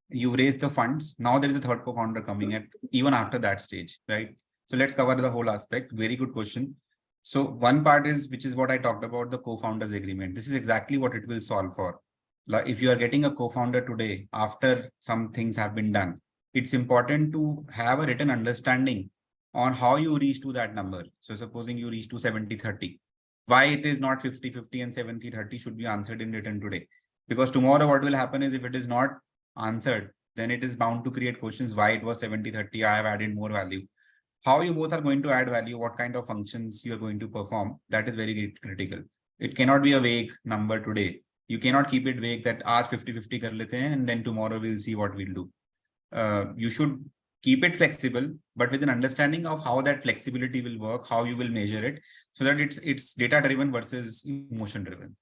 you raise the funds. Now there is a 3rd co-founder coming at even after that stage, right? So let's cover the whole aspect. Very good question. So one part is, which is what I talked about, the co-founders agreement. This is exactly what it will solve for. Like if you are getting a co-founder today, after some things have been done, it's important to have a written understanding on how you reach to that number. So supposing you reach to 70-30, why it is not 50-50 and 70-30 should be answered in written today. Because tomorrow what will happen is if it is not answered, then it is bound to create questions why it was 70-30, I have added more value. How you both are going to add value, what kind of functions you are going to perform, that is very critical. It cannot be a vague number today. You cannot keep it vague that aaj 50-50 kar lete hain and then tomorrow we'll see what we'll do. You should keep it flexible, but with an understanding of how that flexibility will work, how you will measure it, so that it's data driven versus emotion driven.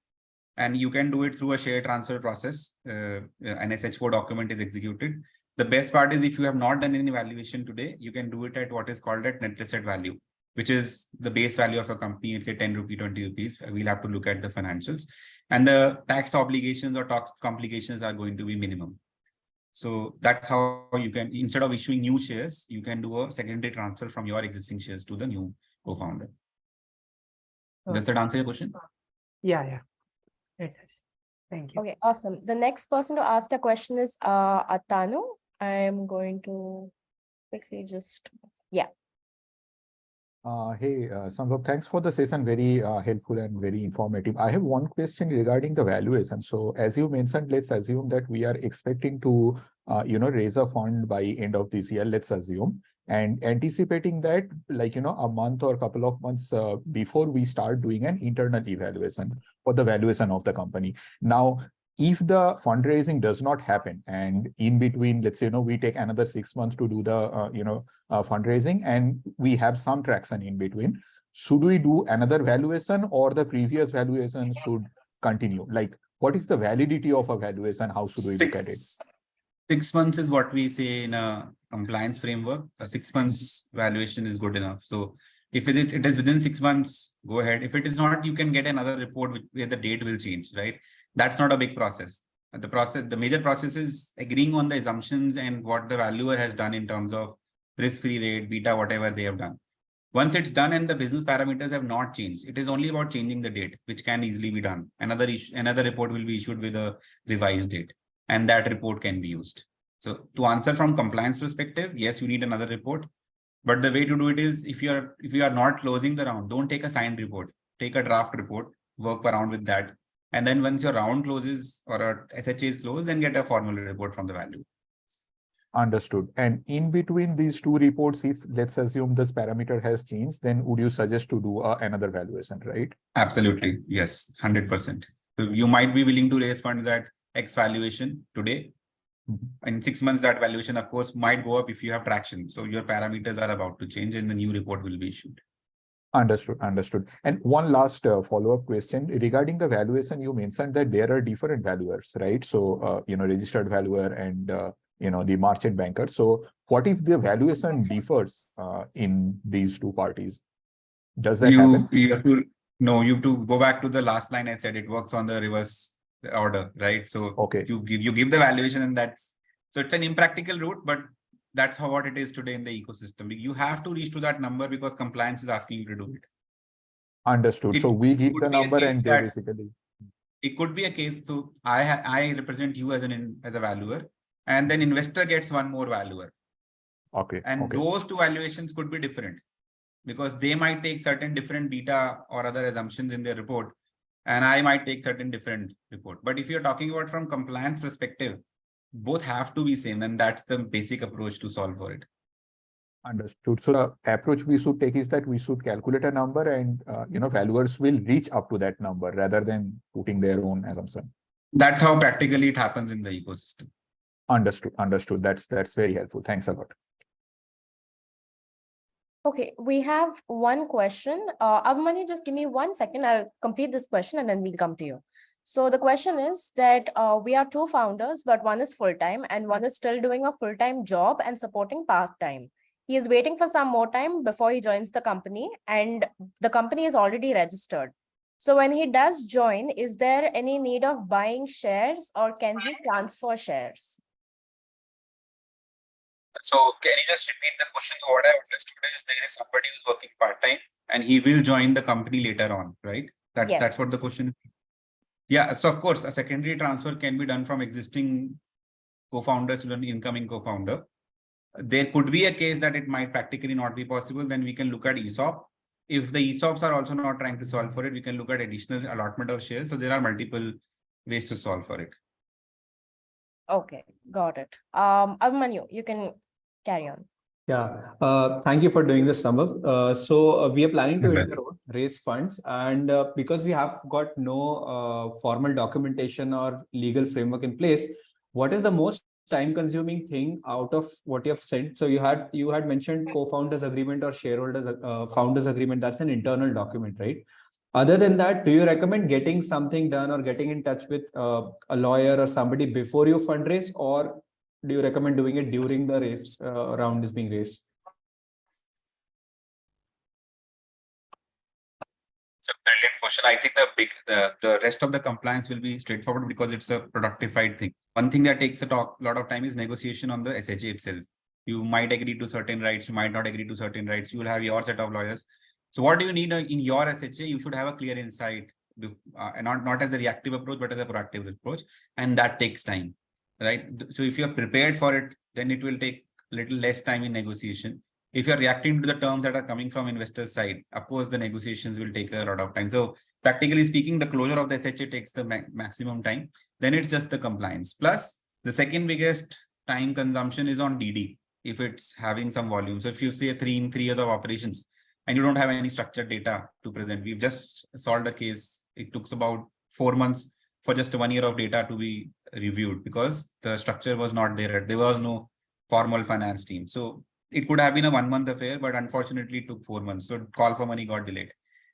And you can do it through a share transfer process. An SH4 document is executed. The best part is if you have not done any valuation today, you can do it at what is called at net asset value, which is the base value of a company. It's say 10 rupees, 20 rupees. We'll have to look at the financials, and the tax obligations or tax complications are going to be minimum. So that's how you can, instead of issuing new shares, you can do a secondary transfer from your existing shares to the new co-founder. Does that answer your question? Yeah. It is. Thank you. Okay, awesome. The next person to ask the question is Atanu. I'm going to quickly just, yeah. Hey, Sambhav, thanks for the session. Very helpful and very informative. I have one question regarding the valuation. So as you mentioned, let's assume that we are expecting to, raise a fund by end of this year, let's assume, and anticipating that like, a month or a couple of months before we start doing an internal evaluation for the valuation of the company. Now, if the fundraising does not happen and in between, let's say, we take another 6 months to do the, fundraising and we have some traction in between, should we do another valuation or the previous valuation should continue? Like, what is the validity of a valuation? How should we look at it? 6 months is what we say in a compliance framework. A 6 months valuation is good enough. So if it is within 6 months, go ahead. If it is not, you can get another report where the date will change, right? That's not a big process. The major process is agreeing on the assumptions and what the valuer has done in terms of risk-free rate, beta, whatever they have done. Once it's done and the business parameters have not changed, it is only about changing the date, which can easily be done. Another report will be issued with a revised date, and that report can be used. So to answer from compliance perspective, yes, you need another report. But the way to do it is if you are not closing the round, don't take a signed report, take a draft report, work around with that. And then once your round closes or a SHA is closed, then get a formal report from the value. Understood. And in between these two reports, if let's assume this parameter has changed, then would you suggest to do another valuation, right? Absolutely. Yes, 100%. So you might be willing to raise funds at X valuation today. In 6 months, that valuation, of course, might go up if you have traction. So your parameters are about to change and the new report will be issued. Understood. And one last follow-up question regarding the valuation. You mentioned that there are different valuers, right? So, registered valuer and, the merchant banker. So what if the valuation differs in these two parties? Does that happen? You have to go back to the last line I said. It works on the reverse order, right? So okay, you give the valuation, and so it's an impractical route, but that's what it is today in the ecosystem. You have to reach to that number because compliance is asking you to do it. Understood. So we give the number and they basically. It could be a case. So I represent you as a valuer, and then investor gets one more valuer. Okay. And those two valuations could be different because they might take certain different beta or other assumptions in their report, and I might take certain different report. But if you're talking about from compliance perspective, both have to be same, and that's the basic approach to solve for it. Understood. So the approach we should take is that we should calculate a number and, valuers will reach up to that number rather than putting their own assumption. That's how practically it happens in the ecosystem. Understood. That's very helpful. Thanks a lot. Okay, we have one question. Abhimanyu, just give me 1 second. I'll complete this question and then we'll come to you. So the question is that we are two founders, but one is full-time and one is still doing a full-time job and supporting part-time. He is waiting for some more time before he joins the company, and the company is already registered. So when he does join, is there any need of buying shares or can he transfer shares? So can you just repeat the question? So what I understood is there is somebody who's working part-time and he will join the company later on, right? That's what the question is. Yeah, so of course, a secondary transfer can be done from existing co-founders to an incoming co-founder. There could be a case that it might practically not be possible. Then we can look at ESOP. If the ESOPs are also not trying to solve for it, we can look at additional allotment of shares. So there are multiple ways to solve for it. Okay, got it. Abhimanyu, you can carry on. Yeah, thank you for doing this, Sambhav. We are planning to hit the road, raise funds, and because we have got no formal documentation or legal framework in place, what is the most time-consuming thing out of what you have said? So you had mentioned co-founders agreement or shareholders founders agreement. That's an internal document, right? Other than that, do you recommend getting something done or getting in touch with a lawyer or somebody before you fundraise, or do you recommend doing it during the race round is being raised? It's a brilliant question. I think the rest of the compliance will be straightforward because it's a productified thing. One thing that takes a lot of time is negotiation on the SHA itself. You might agree to certain rights, you might not agree to certain rights. You will have your set of lawyers. So what do you need in your SHA? You should have a clear insight, and not as a reactive approach, but as a proactive approach, and that takes time, right? So if you're prepared for it, then it will take a little less time in negotiation. If you're reacting to the terms that are coming from investors' side, of course, the negotiations will take a lot of time. So practically speaking, the closure of the SHA takes the maximum time. Then it's just the compliance. Plus, the second biggest time consumption is on DD, if it's having some volume. So if you say 3 years of operations and you don't have any structured data to present, we've just solved a case. It took about 4 months for just 1 year of data to be reviewed because the structure was not there. There was no formal finance team. So it could have been a 1 month affair, but unfortunately it took 4 months. So call for money got delayed.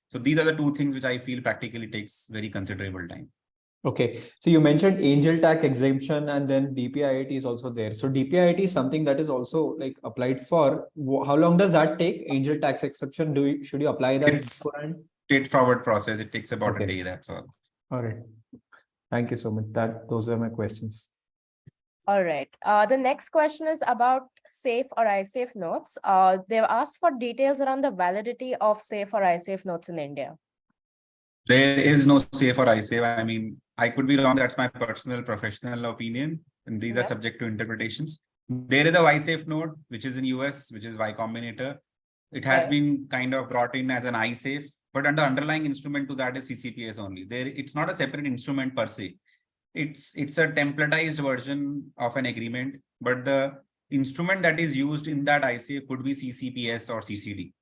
So these are the two things which I feel practically takes very considerable time. Okay. So you mentioned angel tax exemption and then DPIIT is also there. So DPIIT is something that is also like applied for. How long does that take? Angel tax exception, should you apply that? It's straightforward process. It takes about a day, that's all. All right. Thank you so much. Those are my questions. All right. The next question is about SAFE or iSafe notes. They've asked for details around the validity of SAFE or iSafe notes in India. There is no SAFE or iSafe. I mean, I could be wrong. That's my personal professional opinion. And these are subject to interpretations. There is a iSafe note, which is in US, which is Y Combinator. It has been kind of brought in as an iSafe, but the underlying instrument to that is CCPS only. It's not a separate instrument per se. It's a templatized version of an agreement, but the instrument that is used in that iSafe could be CCPS or CCD.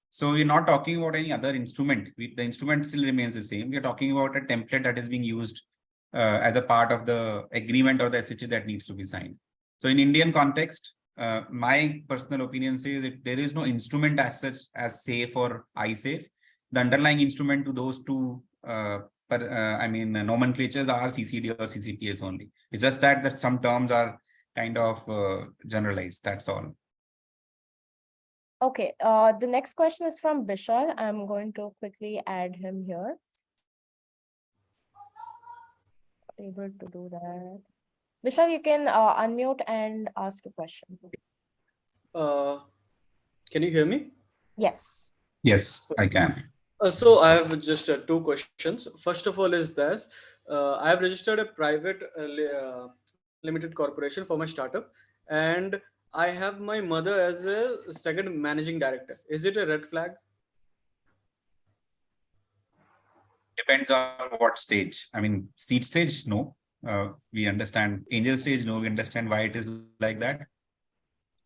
So we're not talking about any other instrument. The instrument still remains the same. We're talking about a template that is being used as a part of the agreement or the SHA that needs to be signed. So in Indian context, my personal opinion says that there is no instrument as such as SAFE or iSafe. The underlying instrument to those two nomenclatures are CCD or CCPS only. It's just that some terms are kind of generalized. That's all. Okay. The next question is from Bishal. I'm going to quickly add him here. Able to do that. Bishal, you can unmute and ask a question. Can you hear me? Yes. Yes, I can. So I have just two questions. First of all is this, I have registered a private limited corporation for my startup, and I have my mother as a second managing director. Is it a red flag? Depends on what stage. I mean, seed stage, no. We understand. Angel stage, no. We understand why it is like that.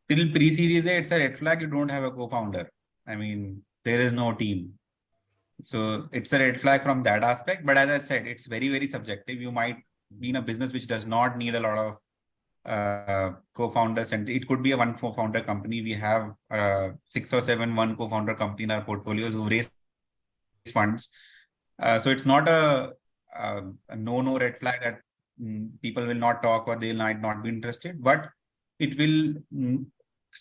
Till pre-series A, it's a red flag. You don't have a co-founder. I mean, there is no team. So it's a red flag from that aspect. But as I said, it's very, very subjective. You might be in a business which does not need a lot of co-founders, and it could be a one co-founder company. We have 6 or 7 one co-founder company in our portfolios who raise funds. So it's not a no red flag that people will not talk or they might not be interested, but it will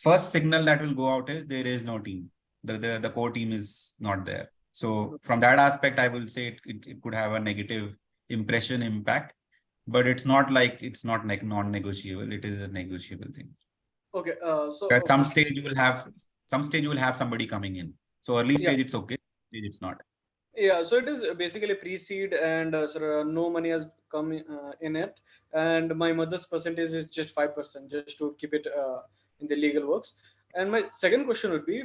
first signal that will go out is there is no team. The core team is not there. So from that aspect, I will say it could have a negative impact, but it's not like it's not non-negotiable. It is a negotiable thing. Okay. So at some stage you will have somebody coming in. So early stage it's okay. It's not. Yeah, so it is basically pre-seed and no money has come in it, and my mother's percentage is just 5%, just to keep it in the legal works. And my second question would be,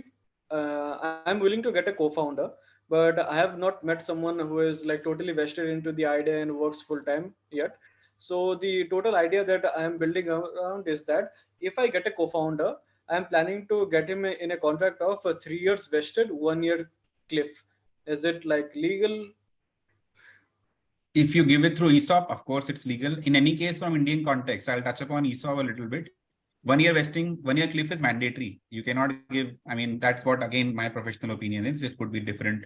I'm willing to get a co-founder, but I have not met someone who is like totally vested into the idea and works full time yet. So the total idea that I am building around is that if I get a co-founder, I am planning to get him in a contract of 3 years vested, 1 year cliff. Is it like legal? If you give it through ESOP, of course, it's legal. In any case, from Indian context, I'll touch upon ESOP a little bit. 1 year vesting, 1 year cliff is mandatory. You cannot give, I mean, that's what, again, my professional opinion is. It could be different,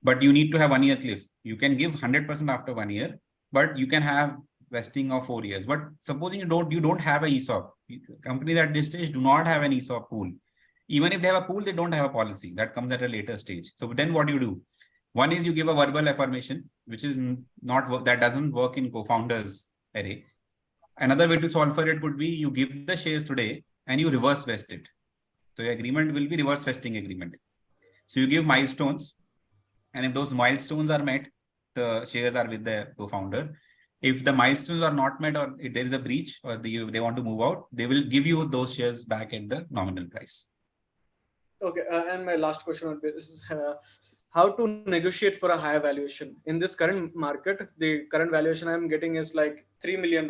but you need to have 1 year cliff. You can give 100% after 1 year, but you can have vesting of 4 years. But supposing you don't have a ESOP, companies at this stage do not have an ESOP pool. Even if they have a pool, they don't have a policy. That comes at a later stage. So then what do you do? One is you give a verbal affirmation, which is not, that doesn't work in co-founders array. Another way to solve for it could be you give the shares today and you reverse vest it. So your agreement will be reverse vesting agreement. So you give milestones, and if those milestones are met, the shares are with the co-founder. If the milestones are not met, or if there is a breach, or they want to move out, they will give you those shares back at the nominal price. Okay, and my last question would be is, how to negotiate for a higher valuation in this current market. The current valuation I'm getting is like $3 million,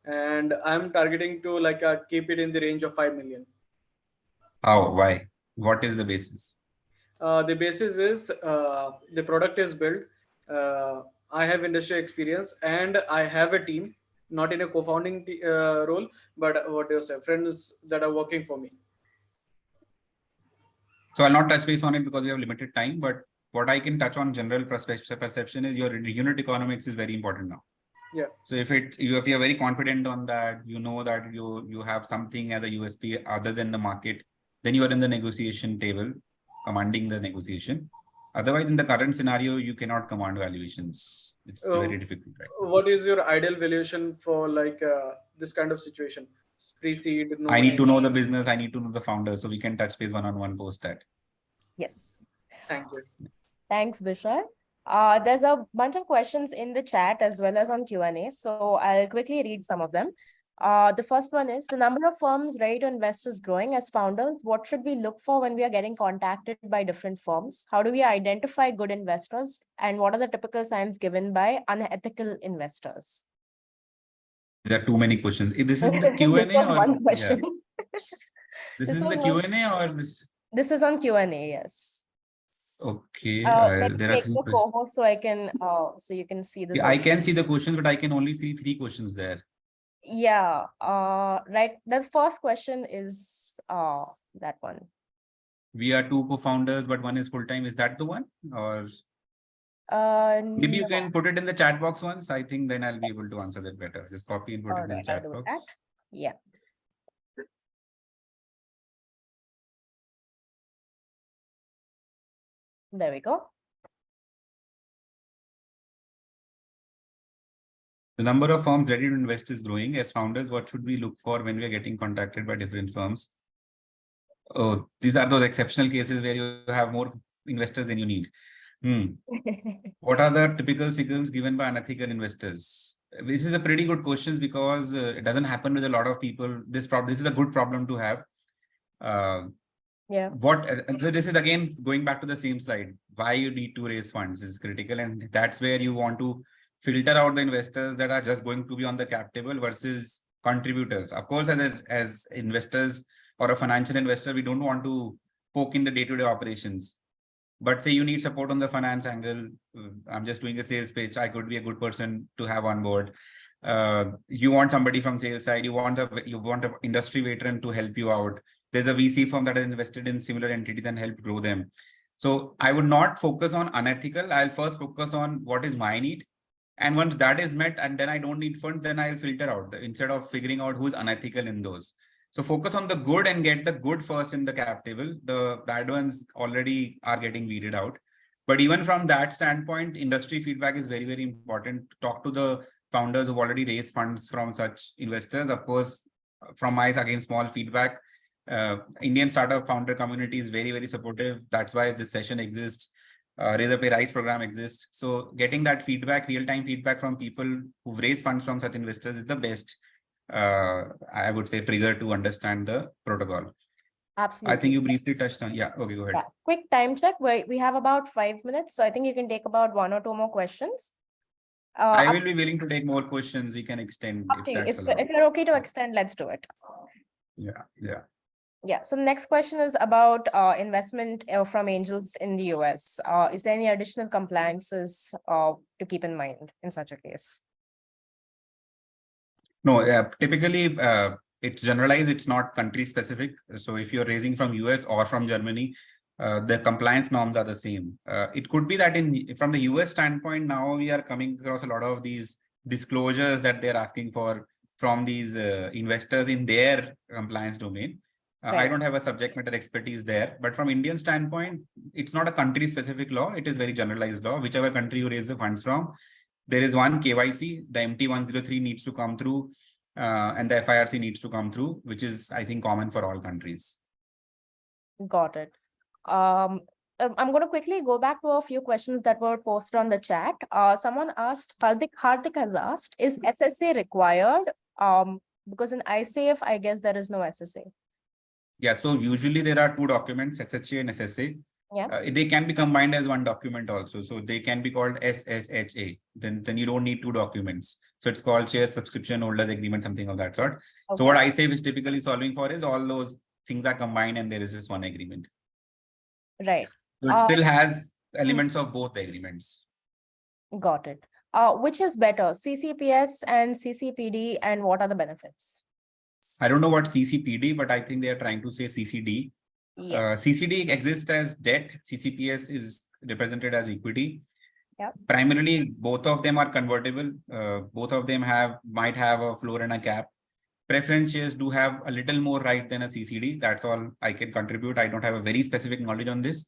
and I'm targeting to like keep it in the range of 5 million. How? Why? What is the basis? The basis is the product is built. I have industry experience and I have a team, not in a co-founding role, but what do you say, friends that are working for me. So I'll not touch base on it because we have limited time, but what I can touch on general perception is your unit economics is very important now. Yeah. So if you're very confident on that, you know that you have something as a USP other than the market, then you are in the negotiation table, commanding the negotiation. Otherwise, in the current scenario, you cannot command valuations. It's very difficult, right? What is your ideal valuation for like this kind of situation? Pre-seed? I need to know the business. I need to know the founder. So we can touch base one-on-one post that. Yes. Thank you. Thanks, Vishal. There's a bunch of questions in the chat as well as on Q&A. So I'll quickly read some of them. The first one is, the number of firms ready to invest is growing. As founders, what should we look for when we are getting contacted by different firms? How do we identify good investors? And what are the typical signs given by unethical investors? There are too many questions. This is the Q&A or one question. Yeah. This is in the Q&A or this? This is on Q&A, yes. Okay. Let me there are take 3 the questions. cohort so I can so you can see this. Yeah, I can see the questions, but I can only see 3 questions there. Yeah, right. The first question is that one. We are 2 co-founders, but one is full-time. Is that the one? Or maybe you No. can put it in the chat box once. I think then I'll be able to answer that better. Just copy and put it in the chat box. That. Yeah. There we go. The number of firms ready to invest is growing. As founders, what should we look for when we are getting contacted by different firms? Oh, these are those exceptional cases where you have more investors than you need. What are the typical signals given by unethical investors? This is a pretty good question because it doesn't happen with a lot of people. This is a good problem to have. Yeah. So this is again going back to the same slide. Why you need to raise funds is critical, and that's where you want to filter out the investors that are just going to be on the cap table versus contributors. Of course, as investors or a financial investor, we don't want to poke in the day-to-day operations. But say you need support on the finance angle. I'm just doing a sales pitch. I could be a good person to have on board. You want somebody from sales side. You want an industry veteran to help you out. There's a VC firm that has invested in similar entities and help grow them. So I would not focus on unethical. I'll first focus on what is my need. And once that is met, and then I don't need funds, then I'll filter out instead of figuring out who's unethical in those. So focus on the good and get the good first in the cap table. The bad ones already are getting weeded out. But even from that standpoint, industry feedback is very, very important. Talk to the founders who've already raised funds from such investors. Of course, from my, again, small feedback, Indian startup founder community is very, very supportive. That's why this session exists. Razorpay Rize program exists. So getting that feedback, real-time feedback from people who've raised funds from such investors is the best I would say, trigger to understand the protocol. Absolutely. I think you briefly touched on. Yeah. Okay, go ahead. Yeah. Quick time check. We have about 5 minutes. So I think you can take about 1 or 2 more questions. I Up will be willing to take more questions. We can extend up if to you. that's allowed. If you're okay to extend, let's do it. Yeah. Yeah. Yeah. So the next question is about investment from angels in the US. Is there any additional compliances to keep in mind in such a case? No, typically it's generalized. It's not country specific. So if you're raising from US or from Germany, the compliance norms are the same. It could be that from the US standpoint, now we are coming across a lot of these disclosures that they're asking for from these investors in their compliance domain. I Right. don't have a subject matter expertise there, but from Indian standpoint, it's not a country specific law. It is very generalized law. Whichever country you raise the funds from, there is one KYC, the MT103 needs to come through, and the FIRC needs to come through, which is, I think, common for all countries. Got it. I'm going to quickly go back to a few questions that were posted on the chat. Someone asked, Hardik has asked, is SSA required? Because in iSafe, I guess there is no SSA. Yeah, so usually there are two documents, SHA and SSA. Yeah. They can be combined as one document also. So they can be called SSHA. Then you don't need two documents. So it's called Share Subscription Holders Agreement, something of that sort. Okay. So what iSafe is typically solving for is all those things are combined and there is this one agreement. Right. So it still has elements of both the agreements. Got it. Which is better, CCPS and CCPD, and what are the benefits? I don't know what CCPD, but I think they are trying to say CCD. Yeah. CCD exists as debt. CCPS is represented as equity. Yep. Primarily, both of them are convertible. Both of them might have a floor and a cap. Preference shares do have a little more right than a CCD. That's all I can contribute. I don't have a very specific knowledge on this.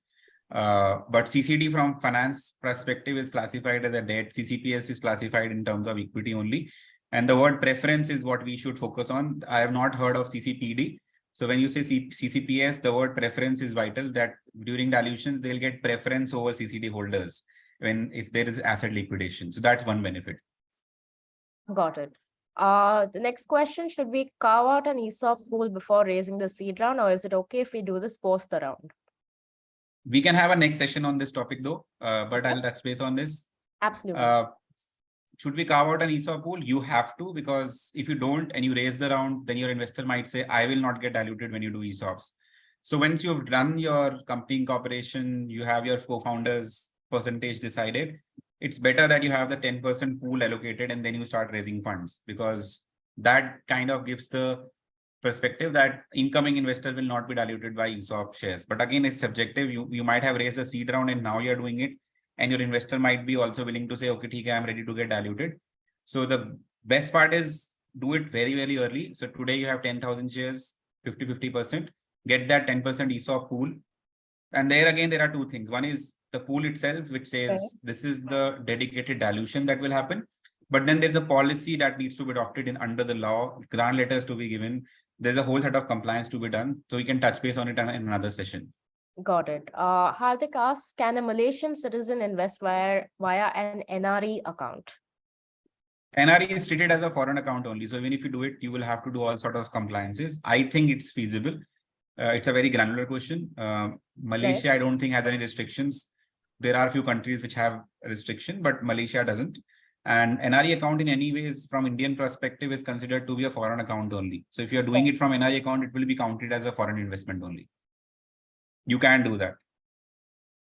But CCD from finance perspective is classified as a debt. CCPS is classified in terms of equity only. And the word preference is what we should focus on. I have not heard of CCPD. So when you say CCPS, the word preference is vital, that during dilutions, they'll get preference over CCD holders if there is asset liquidation. So that's one benefit. Got it. The next question, should we carve out an ESOP pool before raising the seed round, or is it okay if we do this post the round? We can have a next session on this topic though, but I'll touch base on this. Absolutely. Should we carve out an ESOP pool? You have to, because if you don't and you raise the round, then your investor might say, I will not get diluted when you do ESOPs. So once you've done your company incorporation, you have your co-founders percentage decided, it's better that you have the 10% pool allocated and then you start raising funds, because that kind of gives the perspective that incoming investor will not be diluted by ESOP shares. But again, it's subjective. You might have raised a seed round and now you're doing it, and your investor might be also willing to say, okay, I'm ready to get diluted. So the best part is do it very, very early. So today you have 10,000 shares, 50%, get that 10% ESOP pool. And there again, there are two things. One is the pool itself, which says this is the dedicated dilution that will happen. But then there's a policy that needs to be adopted under the law, grant letters to be given. There's a whole set of compliance to be done. So we can touch base on it in another session. Got it. Hardik asks, can a Malaysian citizen invest via an NRE account? NRE is treated as a foreign account only. So even if you do it, you will have to do all sort of compliances. I think it's feasible. It's a very granular question. Malaysia, I don't think has any restrictions. There are a few countries which have a restriction, but Malaysia doesn't. And NRE account in any ways from Indian perspective is considered to be a foreign account only. So if you're doing it from NRE account, it will be counted as a foreign investment only. You can do that.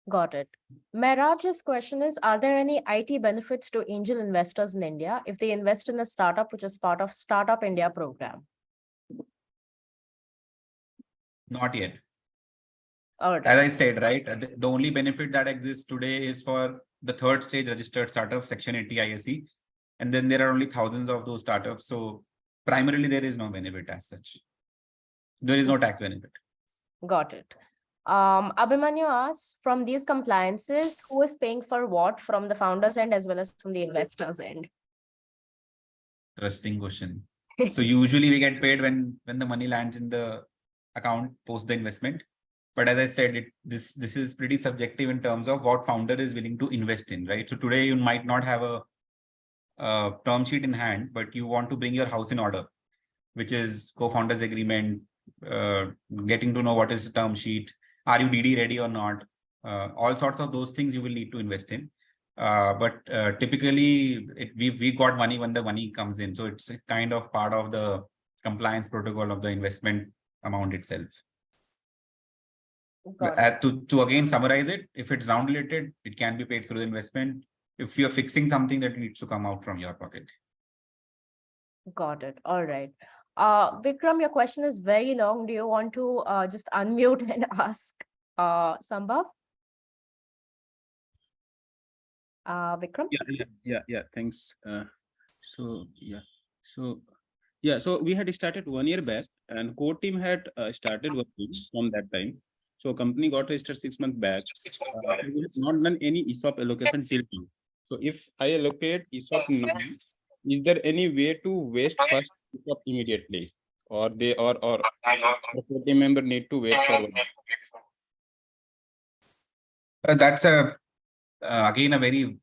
Got it. Mehraj's question is, are there any IT benefits to angel investors in India if they invest in a startup which is part of Startup India program? Not yet. All right. As I said, right, the only benefit that exists today is for the third stage registered startup, Section 80 ISE. And then there are only thousands of those startups. So primarily there is no benefit as such. There is no tax benefit. Got it. Abhimanyu asks, from these compliances, who is paying for what from the founders end as well as from the investors end? Interesting question. So usually we get paid when the money lands in the account post the investment. But as I said, this is pretty subjective in terms of what founder is willing to invest in, right? So today you might not have a term sheet in hand, but you want to bring your house in order. which is co-founders agreement, getting to know what is the term sheet, are you DD ready or not? All sorts of those things you will need to invest in. But typically we got money when the money comes in. So it's a kind of part of the compliance protocol of the investment amount itself. To again summarize it, if it's round related, it can be paid through the investment. If you're fixing something, that needs to come out from your pocket. Got it. All right. Vikram, your question is very long. Do you want to just unmute and ask Sambhav? Vikram? Yeah. Thanks. So we had started 1 year back, and core team had started working from that time. So company got registered 6 months back. We have not done any ESOP allocation till now. So if I allocate ESOP now, is there any way to vest first ESOP immediately, or the core team member need to wait for 1 year? That's again a very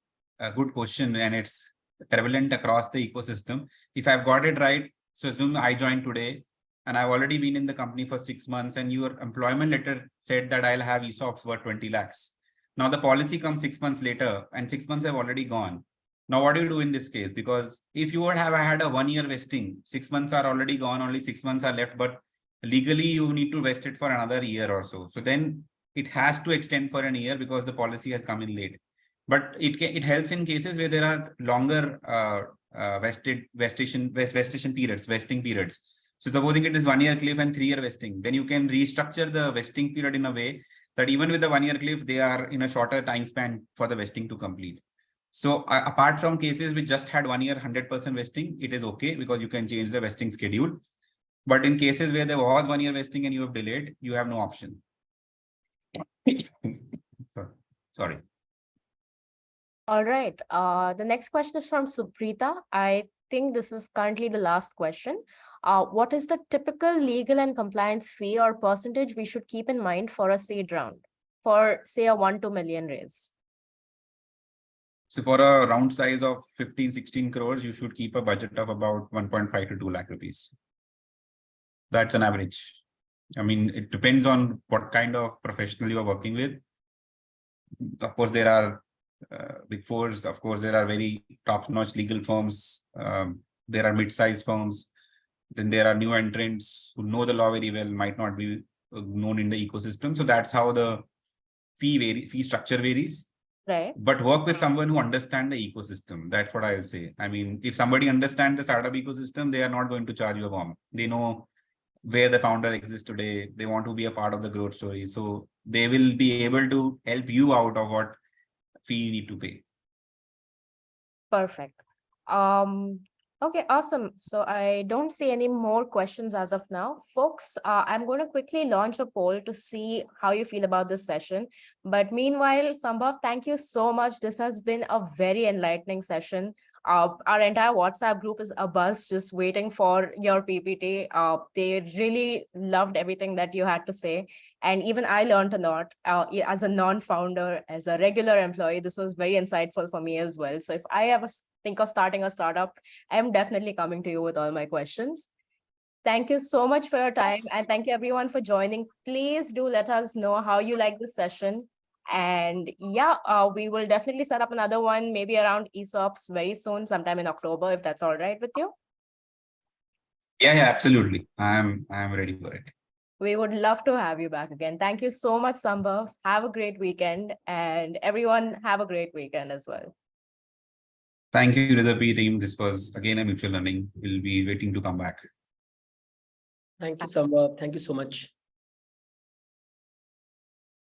good question, and it's prevalent across the ecosystem. If I've got it right, so assume I joined today and I've already been in the company for 6 months, and your employment letter said that I'll have ESOPs worth 20 lakhs. Now the policy comes 6 months later and 6 months have already gone. Now what do you do in this case? Because if you would have had a 1 year vesting, 6 months are already gone, only 6 months are left, but legally you need to vest it for another year or so. So then it has to extend for an year because the policy has come in late. But it helps in cases where there are longer vesting periods. So supposing it is 1 year cliff and 3 year vesting, then you can restructure the vesting period in a way that even with the 1 year cliff, they are in a shorter time span for the vesting to complete. So apart from cases which just had 1 year 100% vesting, it is okay because you can change the vesting schedule. But in cases where there was 1 year vesting and you have delayed, you have no option. Sorry. All right. The next question is from Suprita. I think this is currently the last question. What is the typical legal and compliance fee or percentage we should keep in mind for a seed round for, say, a 1-2 million raise? So for a round size of 15-16 crores, you should keep a budget of about 1.5 to 2 lakh rupees. That's an average. I mean, it depends on what kind of professional you are working with. Of course, there are big fours. Of course, there are very top-notch legal firms. There are mid-sized firms. Then there are new entrants who know the law very well, might not be known in the ecosystem. So that's how the fee structure varies. Right. But work with someone who understands the ecosystem. That's what I'll say. I mean, if somebody understands the startup ecosystem, they are not going to charge you a bomb. They know where the founder exists today. They want to be a part of the growth story. So they will be able to help you out of what fee you need to pay. Perfect. Okay, awesome. So I don't see any more questions as of now. Folks, I'm going to quickly launch a poll to see how you feel about this session. But meanwhile, Sambhav, thank you so much. This has been a very enlightening session. Our entire WhatsApp group is abuzz, just waiting for your PPT. They really loved everything that you had to say. And even I learned a lot as a non-founder, as a regular employee. This was very insightful for me as well. So if I ever think of starting a startup, I am definitely coming to you with all my questions. Thank you so much for your time. And thank you everyone for joining. Please do let us know how you like this session. And yeah, we will definitely set up another one, maybe around ESOPs very soon, sometime in October, if that's all right with you. Yeah, absolutely. I'm ready for it. We would love to have you back again. Thank you so much, Sambhav. Have a great weekend, and everyone have a great weekend as well. Thank you, Razorpay team. This was again a mutual learning. We'll be waiting to come back. Thank you, Sambhav. Thank you so much.